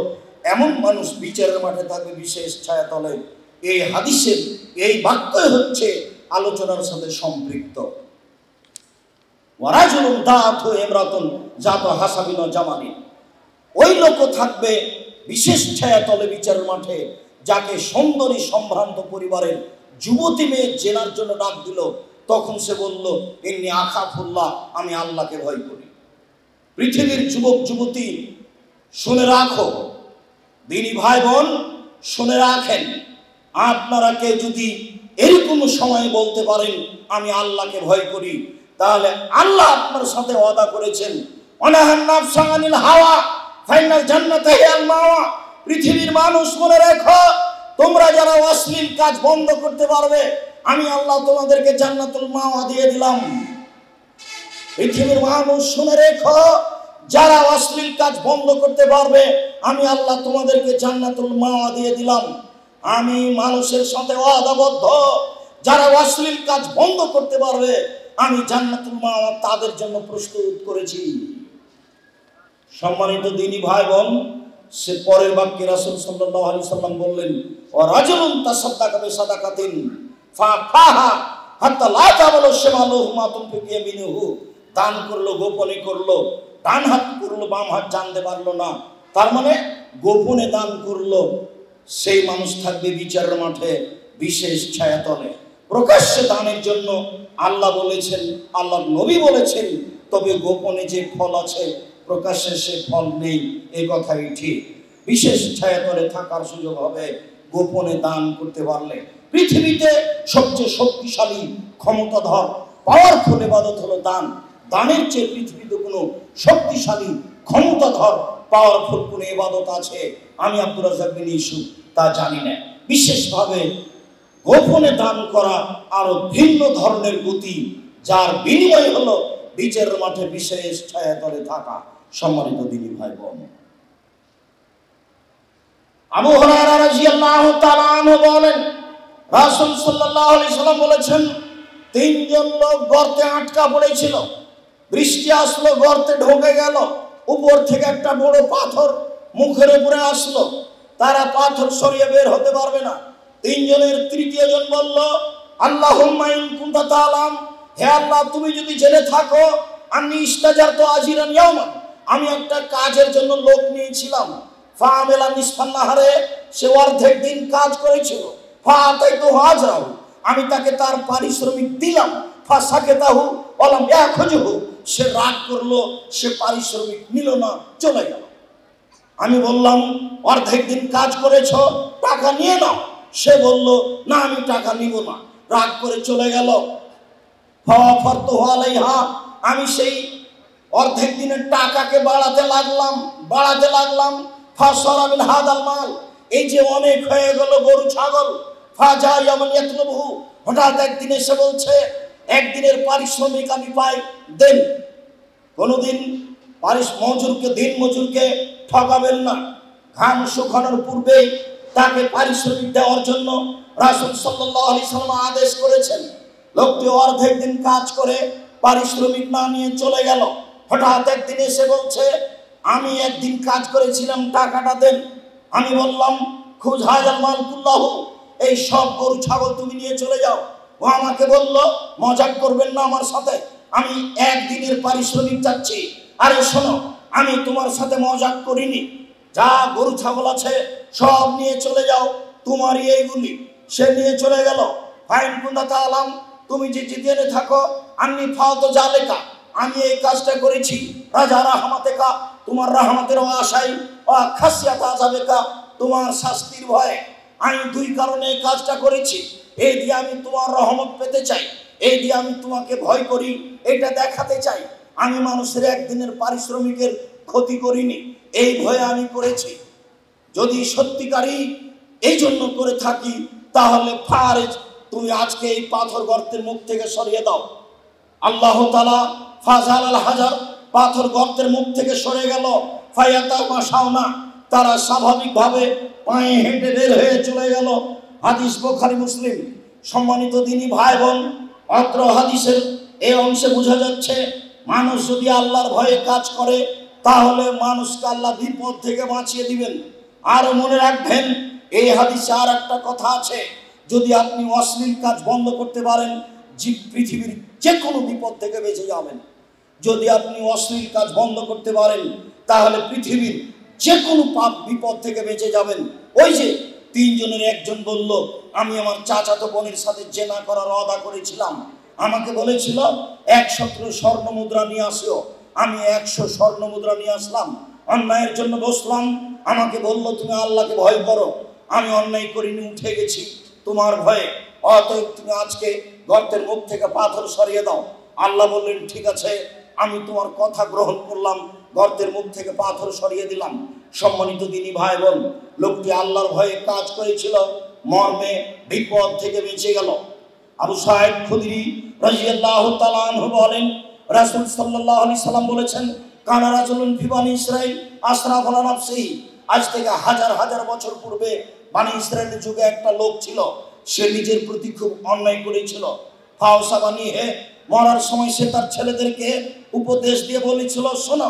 এমন মানুষ বিচারের মাঠে থাকবে বিশেষ ছায়াতলে। এই হাদিসের এই বাক্যই হচ্ছে আলোচনার সাথে সম্পৃক্ত। ওয়ারাজুলুন দাআতু ইমরাতুন যাতু হাসাবিন ওয়া জামালিন, ওই লোকও থাকবে বিশেষ ছায়াতলে বিচারের মাঠে যাকে সুন্দরী সম্ভ্রান্ত পরিবারের যুবতী মেয়ে জেনার জন্য ডাক দিল, তখন সে বলল, ইন্নী আখাফুল্লাহ, আমি আল্লাহকে ভয় করি। পৃথিবীর যুবক যুবতী শুনে রাখো, দিনী ভাই বোন শুনে রাখেন, আপনারা কেউ যদি এরকম সময় বলতে পারেন আমি আল্লাহকে ভয় করি, তাহলে আল্লাহ আপনার সাথে ওয়াদা করেছেন, অনাহান নাফসা আনিল হাওয়া ফাইনাল জান্নাতা হিয়াল মাওয়া। পৃথিবীর মানুষ মনে রাখো, তোমরা যারা অশ্লীল কাজ বন্ধ করতে পারবে, আমি আল্লাহ তোমাদেরকে জান্নাতুল মাওয়া দিয়ে দিলাম। পৃথিবীর মানুষ শুনে রেখো, যারা অশ্লীল কাজ বন্ধ করতে পারবে, আমি আল্লাহ তোমাদেরকে জান্নাতুল মাওয়া দিয়ে দিলাম। আমি মানুষের সাথে ওয়াদাবদ্ধ, যারা অশ্লীল কাজ বন্ধ করতে পারবে, আমি জান্নাতুল মাওয়া তাদের জন্য প্রস্তুত করেছি। সম্মানিত দিনী ভাই বোন, সে পরের বাক্যে রাসূল সাল্লাল্লাহু আলাইহি সাল্লাম বললেন, ওয়া রাজুলুন তাসাদ্দাকা বিসাদাকাতিন ফাফাহা হাত্তা লা তা'মালু শিমালুহু মা তুনফিকু ইয়ামিনুহু। দান করলো, গোপনে করলো, ডান হাত করলো, বাম হাত জানতে পারলো না। তার মানে গোপনে দান করলো, সেই মানুষ থাকবে বিচারের মাঠে বিশেষ ছায়াতলে। প্রকাশ্যে দানের জন্য আল্লাহ বলেছেন, আল্লাহ নবী বলেছেন, তবে গোপনে যে ফল আছে প্রকাশ্যে সে ফল নেই, এই কথাই ঠিক। বিশেষ ছায়াতলে থাকার সুযোগ হবে গোপনে দান করতে পারলে। পৃথিবীতে সবচেয়ে শক্তিশালী, ক্ষমতাধর, পাওয়ারফুল ইবাদত হলো দান। দানের চেয়ে পৃথিবীতে কোনো শক্তিশালী, ক্ষমতাধর, পাওয়ারফুল কোনো ইবাদত আছে আমি আব্দুর রাজ্জাক বিন ইউসুফ তা জানি না। বিশেষভাবে গোপনে দান করা আরো ভিন্ন ধরনের গতি, যার বিনিময় হলো বিচারের মাঠে বিশেষ ছায়াতলে থাকা। সম্মানিত দিনী ভাই বোন, আবু হুরায়রা রাদিয়াল্লাহু তাআলা আনহু বলেন, রাসূল সাল্লাল্লাহু আলাইহি সাল্লাম বলেছেন, তিনজন লোক গর্তে আটকা পড়েছিল। বৃষ্টি আসলো, গর্তে ঢুকে গেল। উপর থেকে একটা বড় পাথর মুখের উপরে আসলো। তারা পাথর সরিয়ে বের হতে পারবে না। তিনজনের তৃতীয় জন বলল, আল্লাহুম্মা ইন কুনতা তাআলাম, হে আল্লাহ তুমি যদি জেনে থাকো, আমি ইস্তাজারতু আজিরান ইয়াওমান, আমি একটা কাজের জন্য লোক নিয়েছিলাম। ফাআমিলা নিসফান নাহারে, সে অর্ধেক দিন কাজ করেছিল। ফাআতাইতু আজরাহু, আমি তাকে তার পারিশ্রমিক দিলাম। ফাসাকাতাহু ওয়ালাম ইয়াখুজহু, সে রাগ করলো, সে পারিশ্রমিক নিল না, চলে গেল। আমি বললাম, অর্ধেক দিন কাজ করেছ, টাকা নিয়ে নাও। সে বলল, না আমি টাকা নিব না, রাগ করে চলে গেল। ফাওয়াফারতুহু আলাইহা, আমি সেই অর্ধেক দিনের টাকাকে বাড়াতে লাগলাম। ফাসারা মিন হাদাল মাল, এই যে অনেক হয়ে গেল গরু ছাগল। ফাজা ইয়ামান ইয়াতলুবহু, হঠাৎ একদিন এসে বলছে, একদিনের পারিশ্রমিক আমি পাই, দেন। কোনোদিন দিন মজুরকে ঠকাবেন না। ঘাম শুকানোর পূর্বে তাকে পারিশ্রমিক দেওয়ার জন্য রাসূল সাল্লাল্লাহু আলাইহি সাল্লাম আদেশ করেছেন। লোকটি অর্ধেক দিন কাজ করে পারিশ্রমিক না নিয়ে চলে গেল। হঠাৎ একদিন এসে বলছে, আমি একদিন কাজ করেছিলাম, টাকাটা দেন। আমি বললাম, খুজ হাযাল মাল কুল্লাহু, এই সব গরু ছাগল তুমি নিয়ে চলে যাও। ও আমাকে বলল, মজাক করবেন না আমার সাথে, আমি একদিনের পারিশ্রমিক চাচ্ছি। আরে শোনো, আমি তোমার সাথে মজাক করিনি, যা গরু ছাগল আছে সব নিয়ে চলে যাও, তোমারই এইগুলি। সে নিয়ে চলে গেল। ফাইন কুনতা তাআলাম, তুমি যে জেনে থাকো, আন্নী ফাওয়াতু জালিকা, আমি এই কাজটা করেছি রাজা রাহমাতিকা, তোমার রহমতের আশায়, ও খাসিয়াত আযাবিকা, তোমার শাস্তির ভয়ে। আমি দুই কারণে এই কাজটা করেছি। এই দিয়ে আমি তোমার রহমত পেতে চাই, এই দিয়ে আমি তোমাকে ভয় করি, এটা দেখাতে চাই আমি মানুষের একদিনের পারিশ্রমিকের ক্ষতি করিনি, এই ভয়ে আমি করেছি। যদি সত্যিকারই এই জন্য করে থাকি, তাহলে ফারেজ, তুমি আজকে এই পাথর গর্তের মুখ থেকে সরিয়ে দাও। আল্লাহ তাআলা ফাজাল আল হাজার, পাথর গর্তের মুখ থেকে সরে গেল। ফায়াতা মাশাউনা, তারা স্বাভাবিকভাবে পায়ে হেঁটে বের হয়ে চলে গেল। হাদিস বুখারী মুসলিম। সম্মানিত দিনী ভাই বোন, অত্র হাদিসের এই অংশে বোঝা যাচ্ছে, মানুষ যদি আল্লাহর ভয়ে কাজ করে, তাহলে মানুষকে আল্লাহ বিপদ থেকে বাঁচিয়ে দিবেন। আর মনে রাখবেন, এই হাদিসে আর একটা কথা আছে, যদি আপনি অশ্লীল কাজ বন্ধ করতে পারেন, পৃথিবীর যে কোনো বিপদ থেকে বেঁচে যাবেন। যদি আপনি অশ্লীল কাজ বন্ধ করতে পারেন, তাহলে পৃথিবীর যে কোনো পাপ বিপদ থেকে বেঁচে যাবেন। ওই যে তিনজনের একজন বলল, আমি আমার চাচাতো বোনের সাথে জেনা করার ওয়াদা করেছিলাম, আমাকে বলেছিল 100 স্বর্ণ মুদ্রা নিয়ে আসো। আমি 100 স্বর্ণ মুদ্রা নিয়ে আসলাম, অন্যায়ের জন্য বসলাম। আমাকে বলল, তুমি আল্লাহকে ভয় করো। আমি অন্যায় করিনি, উঠে গেছি তোমার ভয়ে, অতএব তুমি আজকে গর্তের মুখ থেকে পাথর সরিয়ে দাও। আল্লাহ বললেন, ঠিক আছে, আমি তোমার কথা গ্রহণ করলাম, গর্তের মুখ থেকে পাথর সরিয়ে দিলাম। সম্মানিত দিনী ভাই বোন, লোকটি আল্লাহর ভয়ে কাজ করেছিল, মর্মে বিপদ থেকে বেঁচে গেল। আবু সাঈদ খুদরি রাদিয়াল্লাহু তাআলা আনহু বলেন, রাসূল সাল্লাল্লাহু আলাইহি সাল্লাম বলেছেন, কানা রাজুলুন ফি বানি ইসরাঈল আসরাফ আলা নাফসিহি, আজ থেকে হাজার হাজার বছর পূর্বে বানি ইসরাঈলের যুগে একটা লোক ছিল, সে নিজের প্রতি খুব অন্যায় করেছিল। ফাওসা বানি হে, মরার সময় সে তার ছেলেদেরকে উপদেশ দিয়ে বলেছিল, শোনো,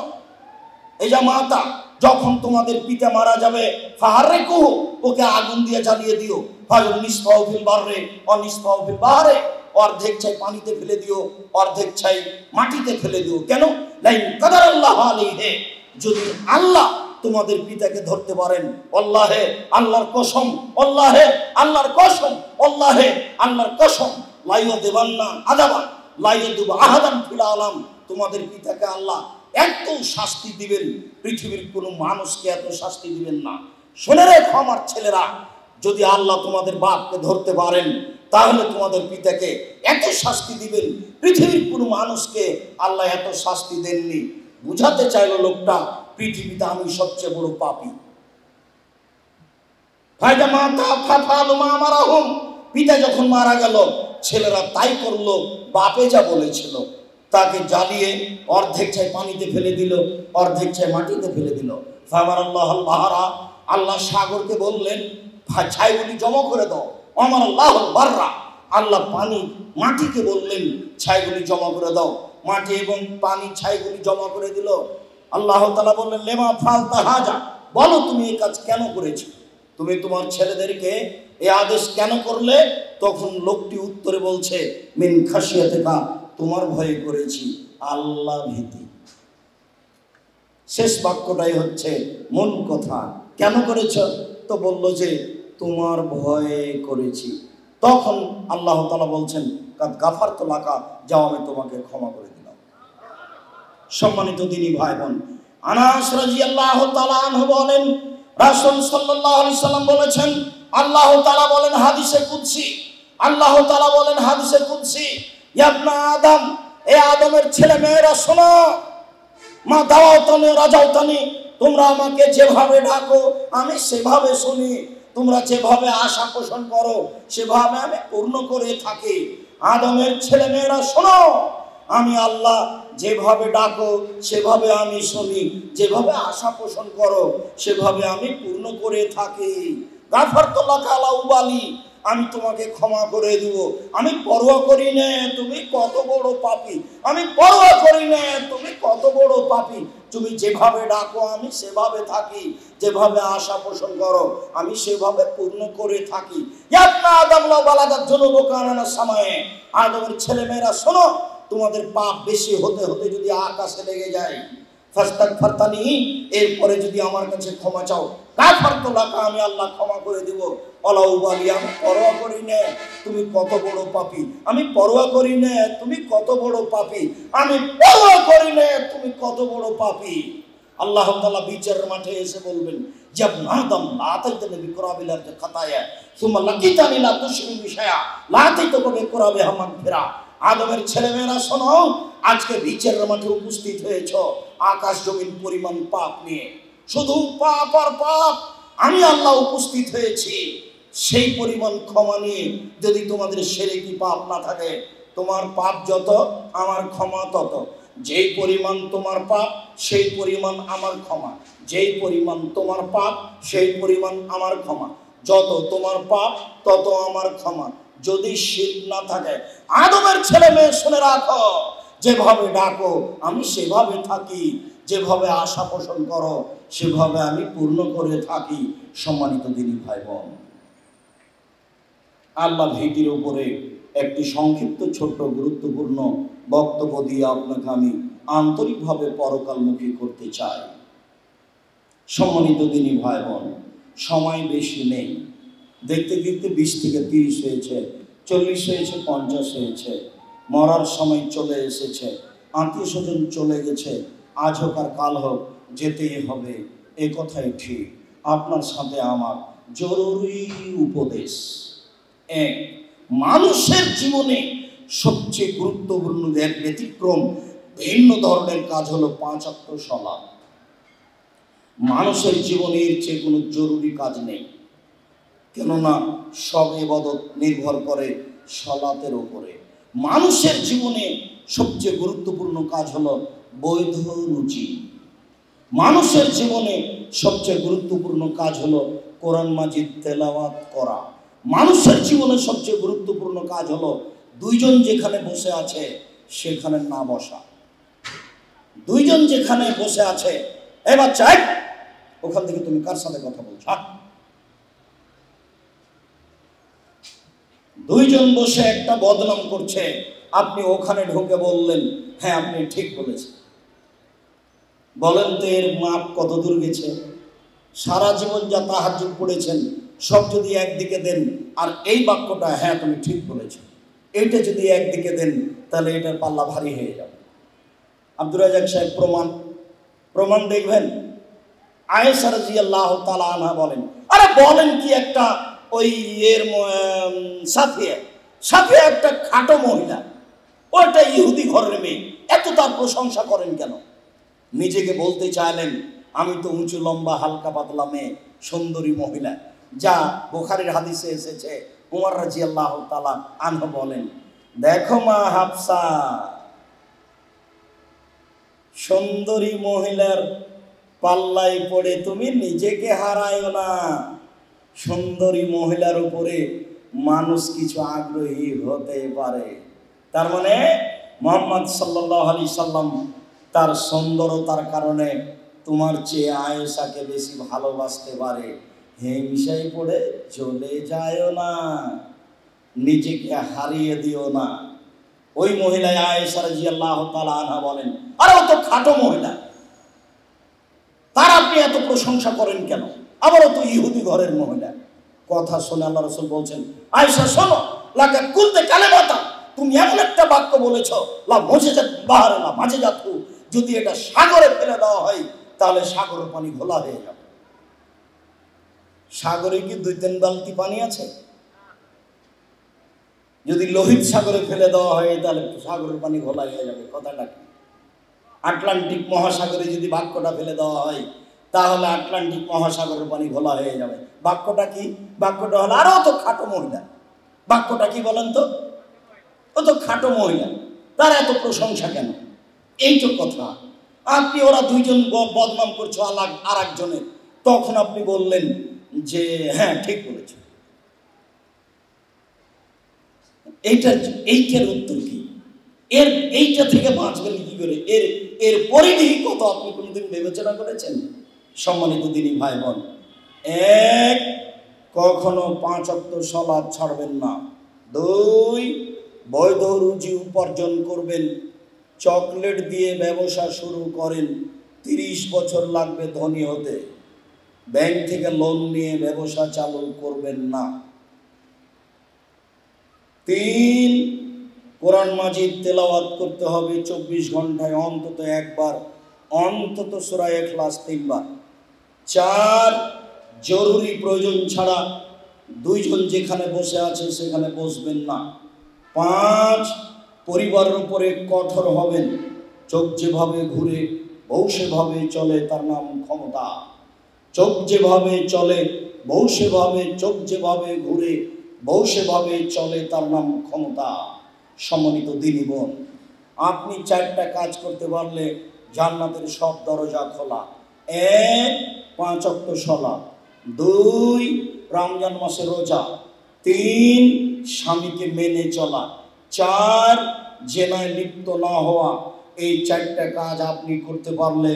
এই যে মাতা, যখন তোমাদের পিতা মারা যাবে, ফাহাররিকুহু, ওকে আগুন দিয়ে জ্বালিয়ে দিও। ফাজুল নিসফাউ ফিল বাররে ওয়া নিসফাউ ফিল বাহরে, অর্ধেক চাই পানিতে ফেলে দিও, অর্ধেক চাই মাটিতে ফেলে দিও। কেন? লাইন কাদারাল্লাহু আলাইহি, যদি আল্লাহ তোমাদের পিতাকে ধরতে পারেন, আল্লাহে আল্লাহর কসম, আল্লাহে আল্লাহর কসম, আল্লাহে আল্লাহর কসম, লাইয়া দেবান্না আযাবান লাইয়া দুবা আহাদান ফিল আলাম, তোমাদের পিতাকে আল্লাহ এত শাস্তি দিবেন, পৃথিবীর কোনো মানুষকে এত শাস্তি দিবেন না। শুনে রেখো আমার ছেলেরা, যদি আল্লাহ তোমাদের বাপকে ধরতে পারেন তাহলে তোমাদের পিতাকে এত শাস্তি দিবেন, পৃথিবীর কোনো মানুষকে আল্লাহ এত শাস্তি দেননি। বুঝাতে চাইলো লোকটা পৃথিবীতে আমি সবচেয়ে বড় পাপী। ফায়দা মাতা ফাফালু মা মারাহুম, পিতা যখন মারা গেল ছেলেরা তাই করলো, বাপে যা বলেছিল। তাকে জ্বালিয়ে অর্ধেক চাই পানিতে ফেলে দিল, অর্ধেক চাই মাটিতে ফেলে দিল। ফামারাল্লাহুল বাহরা, আল্লাহ সাগরকে বললেন ছাইগুলি জমা করে দাও। আমারাল্লাহুল বাররা, আল্লাহ পানি মাটিকে বললেন ছাইগুলি জমা করে দাও। মাটি এবং পানি ছাইগুলি জমা করে দিল। আল্লাহ তাআলা বললেন লেমা ফালতা হাজা, বলো তুমি এই কাজ কেন করেছো, তুমি তোমার ছেলেদেরকে এই আদেশ কেন করলে? তখন লোকটি উত্তরে বলছে মিন খাশিয়াতিকা, তোমার ভয়ে করেছি, আল্লাহ ভীতি। শেষ বাক্যটাই হচ্ছে মূল কথা। কেন করেছ? তো বলল যে তোমার ভয়ে করেছি। তখন আল্লাহ তাআলা বলছেন কাদ গাফারতু লাকা, যাও আমি তোমাকে ক্ষমা করে দিলাম। সম্মানিত দিনী ভাই বোন, আনাস রাদিয়াল্লাহু তাআলা আনহু বলেন রাসূল সাল্লাল্লাহু আলাইহি সাল্লাম বলেছেন, আল্লাহ তাআলা বলেন হাদিসে কুদসি, আল্লাহ তাআলা বলেন হাদিসে কুদসি, ইয়া ইবনা আদম, এ আদমের ছেলে মেয়েরা শোনো, মা দাওয়াতানি রাজাউতানি, তোমরা আমাকে যেভাবে ডাকো আমি সেভাবে শুনি, তোমরা যেভাবে আশা পোষণ করো সেভাবে আমি পূর্ণ করে থাকি। আদমের ছেলে মেয়েরা শোনো, আমি আল্লাহ যেভাবে ডাকো সেভাবে আমি শুনি, যেভাবে আশা পোষণ করো সেভাবে আমি পূর্ণ করে থাকি। গাফারতু লাকা লা উবালি, আমি তোমাকে ক্ষমা করে দেব, আমি পরোয়া করি না তুমি কত বড় পাপী, আমি পরোয়া করি না তুমি কত বড় পাপী। তুমি যেভাবে ডাকো আমি সেভাবে থাকি, যেভাবে আশা পোষণ করো আমি সেভাবে পূর্ণ করে থাকি। ইয়া ইবনা আদম লাউ বালাগাত যুনুবুকা আনাস সামায়ে, আদমের ছেলে মেয়েরা শোনো, তোমাদের পাপ বেশি হতে হতে যদি আকাশে লেগে যায়, ফাস্তাগফিরতানি, এরপরে যদি আমার কাছে ক্ষমা চাও, গাফারতু লাকা, আমি আল্লাহ ক্ষমা করে দেব। ওয়ালা উবালি, আমি পরোয়া করি না তুমি কত বড় পাপী, আমি পরোয়া করি না তুমি কত বড় পাপী, আমি পরোয়া করি না তুমি কত বড় পাপী। আল্লাহ তাআলা বিচারের মাঠে এসে বলবেন জব নাদম লাতাইতনি বিকুরাবিল আরদি খাতায়া সুম্মা লাকিতানি লা তুশরিকু বিশায়া লাতাইতুকা বিকুরাবিহা মাগফিরা। আদমের ছেলেমেয়েরা শোনো, আজকে বিচারের মাঠে উপস্থিত হয়েছ আকাশ জমিন পরিমাণ পাপ নিয়ে, শুধু পাপ আর পাপ। আমি আল্লাহ উপস্থিত হয়েছি সেই পরিমাণ ক্ষমা নিয়ে। যদি তোমাদের শিরকি পাপ না থাকে, তোমার পাপ যত আমার ক্ষমা তত। যেই পরিমাণ তোমার পাপ সেই পরিমাণ আমার ক্ষমা, যেই পরিমাণ তোমার পাপ সেই পরিমাণ আমার ক্ষমা। যত তোমার পাপ তত আমার ক্ষমা, যদি শিরক না থাকে। আদমের ছেলে মেয়ে শুনে রাখো, যেভাবে ডাকো আমি সেভাবে থাকি, যেভাবে আশা পোষণ করো সেভাবে আমি পূর্ণ করে থাকি। সম্মানিত দিনী ভাই বোন, আল্লাহ ভীতির উপরে একটি সংক্ষিপ্ত ছোট্ট গুরুত্বপূর্ণ বক্তব্য দিয়ে আপনাকে আমি আন্তরিকভাবে পরকালমুখী করতে চাই। সম্মানিত দিনী ভাই বোন, সময় বেশি নেই, দেখতে দেখতে 20 থেকে 30 হয়েছে, 40 হয়েছে, 50 হয়েছে, মরার সময় চলে এসেছে, আত্মীয় স্বজন চলে গেছে, আজ হোক আর কাল হোক যেতেই হবে, এ কথাই ঠিক। আপনার সাথে আমার জরুরি উপদেশ, এক, মানুষের জীবনে সবচেয়ে গুরুত্বপূর্ণ ব্যতিক্রম ভিন্ন ধরনের কাজ হলো 5 ওয়াক্ত সালাত। মানুষের জীবনের চেয়ে কোনো জরুরি কাজ নেই, কেননা সব ইবাদত নির্ভর করে সালাতের উপরে। মানুষের জীবনে সবচেয়ে গুরুত্বপূর্ণ কাজ হলো বৈধ রুজি। মানুষের জীবনে সবচেয়ে গুরুত্বপূর্ণ কাজ হলো কোরআন মাজিদ তেলাওয়াত করা। মানুষের জীবনে সবচেয়ে গুরুত্বপূর্ণ কাজ হলো দুইজন যেখানে বসে আছে সেখানে না বসা। দুইজন যেখানে বসে আছে, এ বাচ্চা ওখান থেকে তুমি কার সাথে কথা বলছো? দুইজন বসে একটা বদনাম করছে, আপনি ওখানে ঢুকে বললেন হ্যাঁ আপনি ঠিক বলেছেন। বলেন তো এর মাপ কত দূর গেছে? সারা জীবন যা তাহাজ্জুদ পড়েছেন সব যদি একদিকে দেন, আর এই বাক্যটা হ্যাঁ তুমি ঠিক বলেছো, এইটা যদি একদিকে দেন, তাহলে এটার পাল্লা ভারী হয়ে যাবে। আব্দুর রাজ্জাক সাহেব প্রমাণ দেখবেন। আয়েশা রাদিয়াল্লাহু তাআলা আনহা বলেন, আরে বলেন কি, একটা ওই এর সাফিয়া একটা খাটো মহিলা, ওটা ইহুদি ঘরের মেয়ে, এত তার প্রশংসা করেন কেন? নিজেকে বলতে চাইলেন আমি তো উঁচু লম্বা হালকা পাতলা মেয়ে, সুন্দরী মহিলা, যা বুখারীর হাদিসে এসেছে। উমর রাদিয়াল্লাহু তাআলা আনহু বলেন, দেখো মা হাফসা, সুন্দরী মহিলার পাল্লায় পড়ে তুমি নিজেকে হারায়ো না। সুন্দরী মহিলার উপরে মানুষ কিছু আগ্রহী হতে পারে। তার মানে মুহাম্মদ সাল্লাল্লাহু আলাইহি সাল্লাম তার সুন্দরতার কারণে তোমার চেয়ে আয়েশাকে বেশি ভালোবাসতে পারে। হিংসায় পড়ে চলে যায়ও না, নিজেকে হারিয়ে দিও না। ওই মহিলা আয়েশা রাদিয়াল্লাহু তাআলা আনহা বলেন, আরে ও তো খাটো মহিলা, তার আপনি এত প্রশংসা করেন কেন? আবার ও তো ইহুদি ঘরের মহিলা। কথা শুনে আল্লাহ রাসূল বলছেন, আয়েশা শোনো, লাকা কুলতে কালেমাতা, তুমি এমন একটা বাক্য বলেছ, লা মুজিজাত বাহারে লা মাজিজাতু, যদি এটা সাগরে ফেলে দেওয়া হয় তাহলে সাগরের পানি ঘোলা হয়ে যাবে। সাগরে কি 2-3 বালতি পানি আছে? যদি লোহিত সাগরে ফেলে দেওয়া হয় তাহলে সাগরের পানি ঘোলা হয়ে যাবে। কথাটা কি? আটলান্টিক মহাসাগরে যদি বাক্যটা ফেলে দেওয়া হয় তাহলে আটলান্টিক মহাসাগরের পানি ঘোলা হয়ে যাবে। বাক্যটা কি? বাক্যটা হলো, আরো তো খাটো মহিলা। বাক্যটা কি বলেন তো? ও তো খাটো মহিলা, তার এত প্রশংসা কেন? এই তো কথা। আপনি ওরা দুইজন বদনাম করছো আর একজনের, তখন আপনি বললেন যে হ্যাঁ ঠিক বলেছ। এইটার উত্তর কি? এইটা থেকে বাঁচবেন কি করে? এর পরিধি কত আপনি কোনোদিন বিবেচনা করেছেন? সম্মানিত দিনী ভাই বোন, এক, কখনো 5 ওয়াক্ত সালাত ছাড়বেন না। 2, বৈধ রুজি উপার্জন করবেন। চকলেট দিয়ে ব্যবসা শুরু করেন, 30 বছর লাগবে ধনী হতে। ব্যাংক থেকে লোন নিয়ে ব্যবসা চালু করবেন না। 3, কোরআন মাজিদ তেলাওয়াত করতে হবে 24 ঘন্টায় অন্তত একবার, অন্তত সূরা ইখলাস 3 বার। 4, জরুরি প্রয়োজন ছাড়া 2 জন যেখানে বসে আছে সেখানে বসবেন না। 5, পরিবারের উপরে কঠোর হবেন। চোখ যেভাবে ঘুরে বউ সেভাবে চলে, তার নাম ক্ষমতা। চোখ যেভাবে চলে বউ সেভাবে, চোখ যেভাবে ঘুরে বউ সেভাবে চলে, তার নাম ক্ষমতা। সম্মানিত দিনী বোন, আপনি 4টা কাজ করতে পারলে জান্নাতের সব দরজা খোলা। 1, 5 ওয়াক্ত সালাত। 2, রমজান মাসে রোজা। 3, স্বামীকে মেনে চলা। 4, জেনায় লিপ্ত না হওয়া। এই 4টা কাজ আপনি করতে পারলে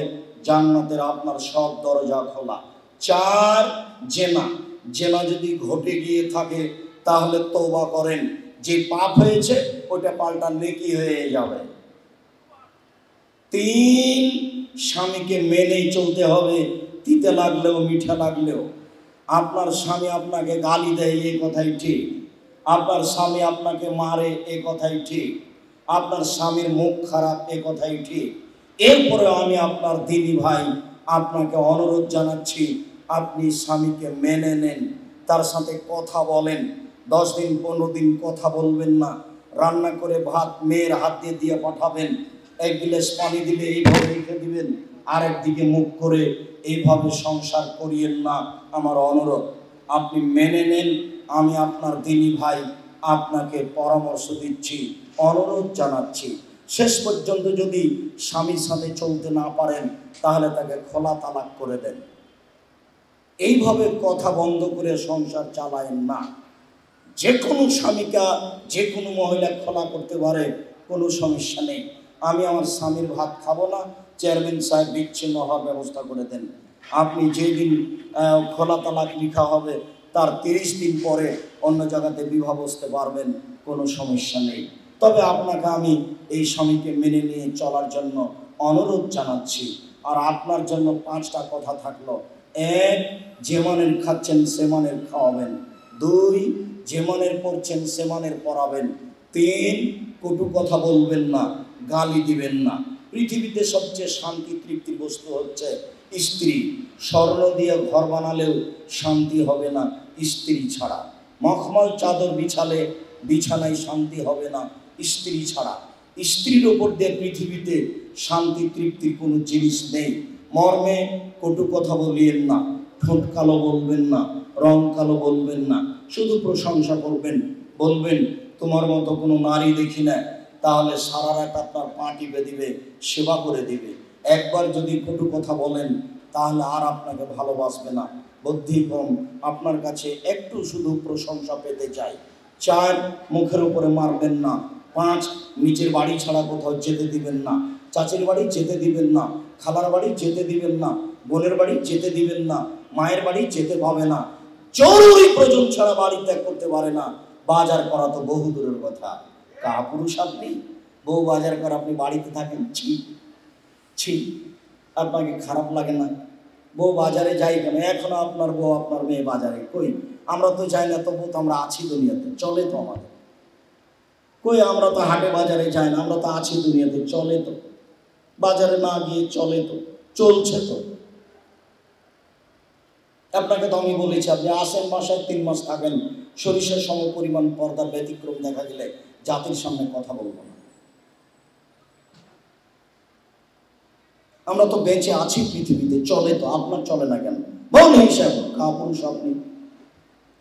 জান্নাতের আপনার সব দরজা খোলা। 4, জেনা যদি ঘটে গিয়ে থাকে তাহলে তওবা করেন, যে পাপ হয়েছে ওটা পাল্টা নেকি হয়ে যাবে। 3, স্বামীকে মেনেই চলতে হবে, তিতে লাগলেও মিঠা লাগলেও। আপনার স্বামী আপনাকে গালি দেয় এ কথাই ঠিক, আপনার স্বামী আপনাকে মারে এ কথাই ঠিক, আপনার স্বামীর মুখ খারাপ এ কথাই ঠিক। এরপরে আমি আপনার দিনী ভাই আপনাকে অনুরোধ জানাচ্ছি, আপনি স্বামীকে মেনে নেন, তার সাথে কথা বলেন। 10 দিন 15 দিন কথা বলবেন না। রান্না করে ভাত মেয়ের হাত দিয়ে পাঠাবেন। 1 গ্লাস পানি দিলে এইভাবে রেখে দিবেন, আরেকদিকে মুখ করে এইভাবে সংসার করিয়েন না। আমার অনুরোধ, আপনি মেনে নেন। আমি আপনার দিনী ভাই আপনাকে পরামর্শ দিচ্ছি, অনুরোধ জানাচ্ছি। শেষ পর্যন্ত যদি স্বামীর সাথে চলতে না পারেন তাহলে তাকে খোলা তালাক করে দেন। এইভাবে কথা বন্ধ করে সংসার চালায়েন না। যে কোনো স্বামীকে যে কোনো মহিলা খোলা করতে পারে, কোনো সমস্যা নেই। আমি আমার স্বামীর ভাত খাবো না, চেয়ারম্যান সাহেব বিচ্ছিন্ন হওয়ার ব্যবস্থা করে দেন। আপনি যেদিন খোলা তালাক লিখা হবে তার 30 দিন পরে অন্য জায়গাতে বিবাহ বসতে পারবেন, কোনো সমস্যা নেই। তবে আপনাকে আমি এই স্বামীকে মেনে নিয়ে চলার জন্য অনুরোধ জানাচ্ছি। আর আপনার জন্য 5টা কথা থাকলো। 1, যে মানের খাচ্ছেন সে মানের খাওয়াবেন। 2, যে মানের পড়ছেন সে মানের পড়াবেন। 3, কটু কথা বলবেন না, গালি দিবেন না। পৃথিবীতে সবচেয়ে শান্তি তৃপ্তির বস্তু হচ্ছে স্ত্রী। স্বর্ণ দিয়ে ঘর বানালেও শান্তি হবে না স্ত্রী ছাড়া। মখমল চাদর বিছালে বিছানায় শান্তি হবে না স্ত্রী ছাড়া। স্ত্রীর ওপর দিয়ে পৃথিবীতে শান্তি তৃপ্তির কোনো জিনিস নেই। মর্মে কটু কথা বলিয়েন না, ঠোঁট কালো বলবেন না, রং কালো বলবেন না, শুধু প্রশংসা করবেন। বলবেন তোমার মতো কোনো নারী দেখি না, তাহলে সারা রাত আপনার পা টিপে দিবে, সেবা করে দিবে। একবার যদি কটু কথা বলেন তাহলে আর আপনাকে ভালোবাসবে না। বুদ্ধি কম, আপনার কাছে একটু শুধু প্রশংসা পেতে চাই। 4, মুখের উপরে মারবেন না। 5, নিজের বাড়ি ছাড়া কোথাও যেতে দিবেন না। চাচির বাড়ি যেতে দিবেন না, খালার বাড়ি যেতে দিবেন না, বোনের বাড়ি যেতে দিবেন না, মায়ের বাড়ি যেতে পাবে না। জরুরি প্রয়োজন ছাড়া বাড়ি ত্যাগ করতে পারে না। বাজার করা তো বহু দূরের কথা। কাপুরুষ আপনি, বউ বাজার করে আপনি বাড়িতে থাকেন, ছি ছি, আপনাকে খারাপ লাগে না? বউ বাজারে যাই কেন? এখনো আপনার বউ আপনার মেয়ে বাজারে কই? আমরা তো যাই না, তবু তো আমরা আছি দুনিয়াতে, চলে তো আমাদের। কই আমরা তো হাটে বাজারে যাই না, আমরা তো আছি দুনিয়াতে, চলে তো। বাজারে না গিয়ে চলে তো, চলছে তো। আপনাকে তো আমি বলেছি, আপনি আসেন বাসায় 3 মাস থাকেন, সরিষার সম পরিমাণ পর্দার ব্যতিক্রম দেখা গেলে জাতির সামনে কথা বলবো না। আমরা তো বেঁচে আছি পৃথিবীতে, চলে তো। আপনার চলে না কেন? বউ হিসাবে কাপুরুষ আপনি।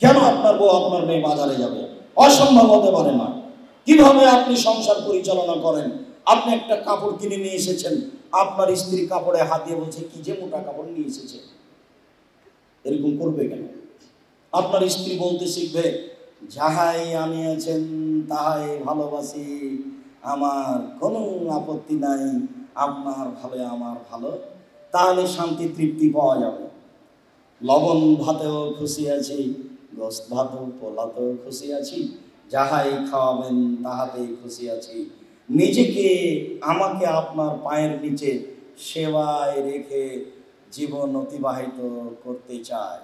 কেন আপনার বউ আপনার মেয়ে বাজারে যাবে? অসম্ভব হতে পারে না। কিভাবে আপনি সংসার পরিচালনা করেন? আপনি একটা কাপড় কিনে নিয়ে এসেছেন, আপনার স্ত্রী কাপড়ে হাত দিয়ে বলছে কি যে মোটা কাপড় নিয়ে এসেছে। এরকম করবে কেন? আপনার স্ত্রী বলতে শিখবে যাহাই আনিয়েছেন তাহাই ভালোবাসি, আমার কোনো আপত্তি নাই, আপনার ভালো আমার ভালো। তাহলে শান্তি তৃপ্তি পাওয়া যাবে। লবণ ভাতেও খুশি আছি, গোস্ত ভাতেও পোলাতেও খুশি আছি, যাহাই খাওয়াবেন তাহাতেই খুশি আছি। নিজেকে আমাকে আপনার পায়ের নিচে সেবায় রেখে জীবন অতিবাহিত করতে চাই।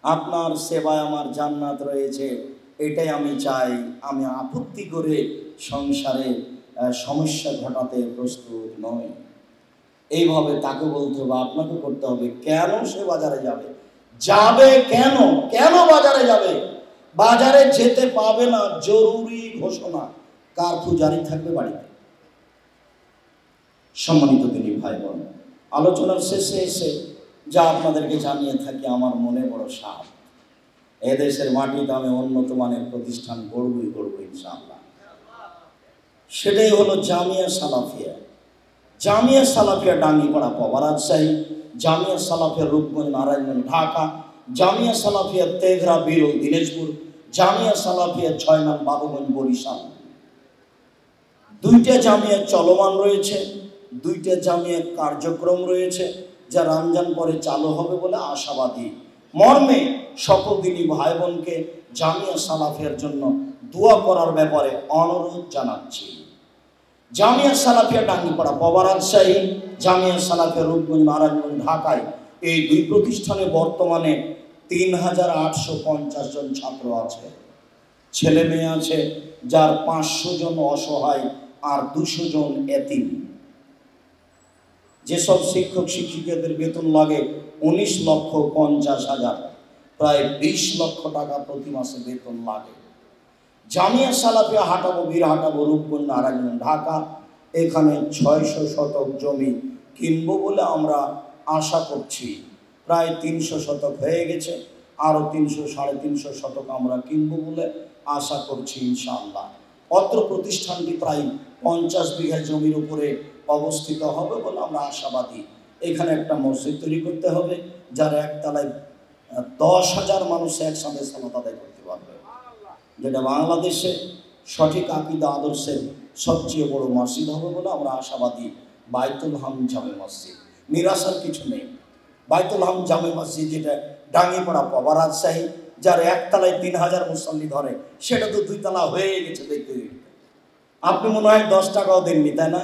আপনার সেবায় আমার জান্নাত রয়েছে, এটাই আমি চাই। আমি আপত্তি করে সংসারে সমস্যা ঘটাতে প্রস্তুত নই। এইভাবে তাকে বলতে হবে, আপনাকে করতে হবে। কেন সে বাজারে যাবে? যাবে কেন? কেন বাজারে যাবে? বাজারে যেতে পাবে না, জরুরি ঘোষণা, কারফিউ জারি থাকবে বাড়িতে। সম্মানিত দিনী ভাই বোন, আলোচনার শেষে এসে যা আপনাদেরকে জানিয়ে থাকি, আমার মনে বড় সাধ। এদেশের মাটিতে আমি উন্নত মানের প্রতিষ্ঠান গড়বই ইনশাআল্লাহ। সেটাই হলো জামিয়া সালাফিয়া। জামিয়া সালাফিয়া ডাঙ্গিপাড়া পাওয়া রাজশাহী, জামিয়া সালাফিয়া রূপগঞ্জ নারায়ণগঞ্জ ঢাকা, জামিয়া সালাফিয়া তেঘরা বিরল দিনাজপুর, জামিয়া সালাফিয়া 6 নং বাবুগঞ্জ বরিশাল। 2টা জামিয়া চলমান রয়েছে, 2টা জামিয়া কার্যক্রম রয়েছে, যা রমজান পরে চালু হবে বলে আশাবাদী। মর্মে সকল দিনী ভাই বোনকে জামিয়া সালাফিয়ার জন্য দোয়া করার ব্যাপারে অনুরোধ জানাচ্ছি। জামিয়া সালাফিয়া ডাঙ্গিপাড়া পাওয়া রাজশাহী, জামিয়া সালাফিয়া রূপগঞ্জ নারায়ণগঞ্জ ঢাকায়, এই 2 প্রতিষ্ঠানে বর্তমানে 3850 জন ছাত্র আছে। ছেলে মেয়ে আছে যার 500 জন অসহায় আর 200 জন এতিম। যেসব শিক্ষক শিক্ষিকাদের বেতন লাগে 19,50,000, প্রায় 20 লক্ষ টাকা প্রতি মাসে বেতন লাগে। জামিয়া সালাফিয়া হাটাবো বীরহাটাবো রূপগঞ্জ নারায়ণগঞ্জ ঢাকা, এখানে 600 শতক জমি কিনবো বলে আমরা আশা করছি। প্রায় 300 শতক হয়ে গেছে, আরও 300-350 শতক আমরা কিনবো বলে আশা করছি ইনশাআল্লাহ। অত্র প্রতিষ্ঠানটি প্রায় 50 বিঘা জমির উপরে অবস্থিত হবে বলে আমরা আশাবাদী। এখানে একটা মসজিদ তৈরি করতে হবে, যার একতলায় 10,000 মানুষ একসাথে সালাত আদায় করতে পারবে, যেটা বাংলাদেশে সঠিক আকীদা আদর্শের সবচেয়ে বড় মসজিদ হবে বলে আমরা আশাবাদী। বাইতুল হাম জামে মসজিদ, নিরাশার কিছু নেই। বাইতুল হাম জামে মসজিদ যেটা ডাঙ্গিপাড়া পাওয়া রাজশাহী, যার একতলায় 3000 মুসল্লি ধরে, সেটা তো 2 তলা হয়ে গেছে দেখতে দেখতে। আপনি মনে হয় 10 টাকাও দেননি, তাই না?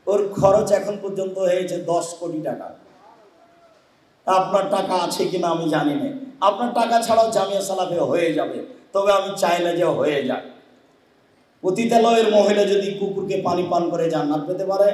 ওর খরচ এখন পর্যন্ত হয়েছে 10 কোটি টাকা। আপনার টাকা আছে কিনা আমি জানি না, আপনার টাকা ছাড়াও জামিয়া সালাফিয়া হয়ে যাবে, তবে আমি চাই না যে হয়ে যাক। পতিতালয়ের মহিলা যদি কুকুরকে পানি পান করে জান্নাত পেতে পারে,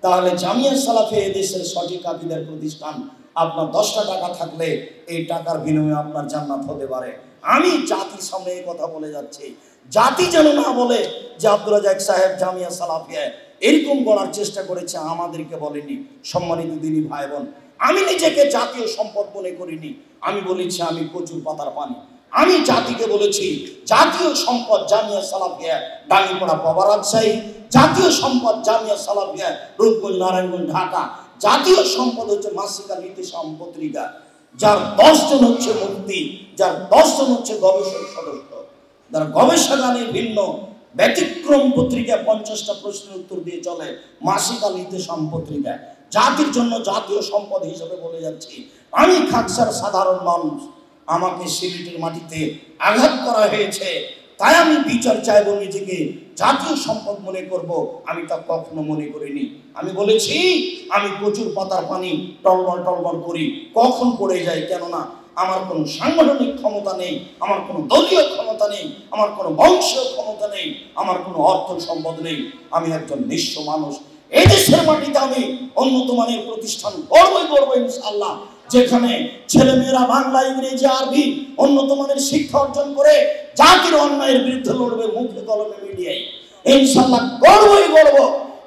তাহলে জামিয়া সালাফিয়া এদেশের সঠিক আকীদার প্রতিষ্ঠান। আপনার 10টা টাকা থাকলে এই টাকার বিনিময়ে আপনার জান্নাত হতে পারে। আমি জাতির সামনে এই কথা বলে যাচ্ছি, জাতি যেন না বলে যে আব্দুল রাজ্জাক সাহেব জামিয়া সালাফিয়া এরকম করার চেষ্টা করেছে, আমাদেরকে বলেনি। সম্মানিত দিনী ভাই বোন, আমি নিজেকে জাতীয় সম্পদ মনে করিনি, আমি বলেছি আমি কচুর পাতার পানি। আমি জাতিকে বলেছি জাতীয় সম্পদ জামিয়া সালাফিয়া ডাঙ্গিপাড়া পাওয়া রাজশাহী, জাতীয় সম্পদ জামিয়া সালাফিয়া রূপগঞ্জ নারায়ণগঞ্জ ঢাকা, জাতীয় সম্পদ হচ্ছে মাসিকা নীতিশাম পত্রিকা, যার 10 জন হচ্ছে মুফতি, যার 10 জন হচ্ছে গবেষক সদস্য, যার গবেষণাগারে ভিন্ন ব্যতিক্রম পত্রিকা 50টা প্রশ্নের উত্তর দিয়ে চলে, মাসিকা নীতিশাম পত্রিকা। জাতির জন্য জাতীয় সম্পদ হিসেবে বলে যাচ্ছি। আমি খাকসার সাধারণ মানুষ, আমাকে সিলেটের মাটিতে আঘাত করা হয়েছে, তাই আমি বিচার চাইব, নিজেকে জাতীয় সম্পদ মনে করব, আমি তা কখনো মনে করিনি। আমি বলেছি আমি প্রচুর পাতার পানি টলমল টলমল করি, কখন পড়ে যায়, কেননা আমার কোনো সাংগঠনিক ক্ষমতা নেই, আমার কোনো দলীয় ক্ষমতা নেই, আমার কোনো বংশীয় ক্ষমতা নেই, আমার কোনো অর্থ সম্পদ নেই, আমি একজন নিঃস্ব মানুষ। এই দেশের মাটিতে আমি উন্নত মানের প্রতিষ্ঠান করবই করবো ইনশাআল্লাহ, যেখানে ছেলেমেয়েরা বাংলা, ইংরেজি, আরবি উন্নত মানের শিক্ষা অর্জন করে জাতির অন্যায়ের বিরুদ্ধে লড়বে মুখে কলমে মিডিয়ায়, ইনশাআল্লাহ করবই করব।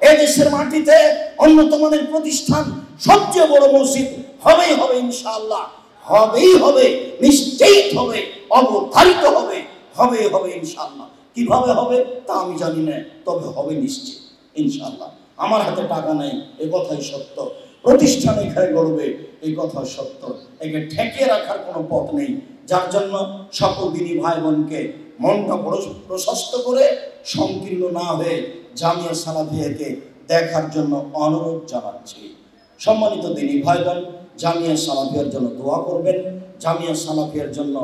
এই দেশের মাটিতে উন্নত মানের প্রতিষ্ঠান, সবচেয়ে বড় মসজিদ হবেই হবে ইনশাআল্লাহ, হবেই হবে, নিশ্চিত হবে, অবধারিত হবে, হবেই হবে ইনশাআল্লাহ। কিভাবে হবে তা আমি জানি না, তবে হবে নিশ্চিত ইনশাআল্লাহ। আমার হাতে টাকা নেই, এ কথাই সত্য। প্রতিষ্ঠান এখানে গড়বে, এই কথা সত্য। একে ঠেকিয়ে রাখার কোনো পথ নেই, যার জন্য সকল দিনী ভাই বোনকে মনটা প্রশস্ত করে সংকীর্ণ না হয়ে জামিয়া সালাফিয়াকে দেখার জন্য অনুরোধ জানাচ্ছি। সম্মানিত দিনী ভাই বোন, জামিয়া সালাফিয়ার জন্য দোয়া করবেন, জামিয়া সালাফিয়ার জন্য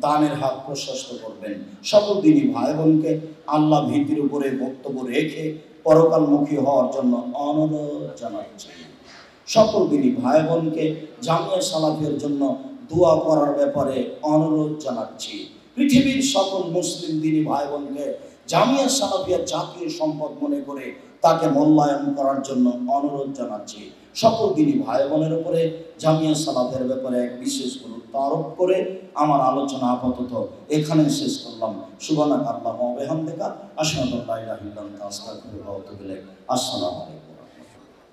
দানের হাত প্রশস্ত করবেন। সকল দিনী ভাই বোনকে আল্লাহ ভীতির উপরে বক্তব্য রেখে পরকালমুখী হওয়ার জন্য অনুরোধ জানাচ্ছি। সকল দিনী ভাই বোনকে জামিয়া সালাফিয়ার জন্য দোয়া করার ব্যাপারে অনুরোধ জানাচ্ছি। পৃথিবীর সকল মুসলিম দিনী ভাই বোনকে জামিয়া সালাফিয়া জাতীয় সম্পদ মনে করে তাকে মূল্যায়ন করার জন্য অনুরোধ জানাচ্ছি। সকল দিনী ভাই বোনের উপরে জামিয়া সালাফিয়ার ব্যাপারে এক বিশেষ গুরুত্ব আরোপ করে আমার আলোচনা আপাতত এখানে শেষ করলাম। সুবহানাকা আল্লাহুম্মা ওয়া বিহামদিকা আশহাদু আল্লা ইলাহা ইল্লা আনতা আস্তাগফিরুকা ওয়া আতুবু ইলাইক। আসসালামু আলাইকুম।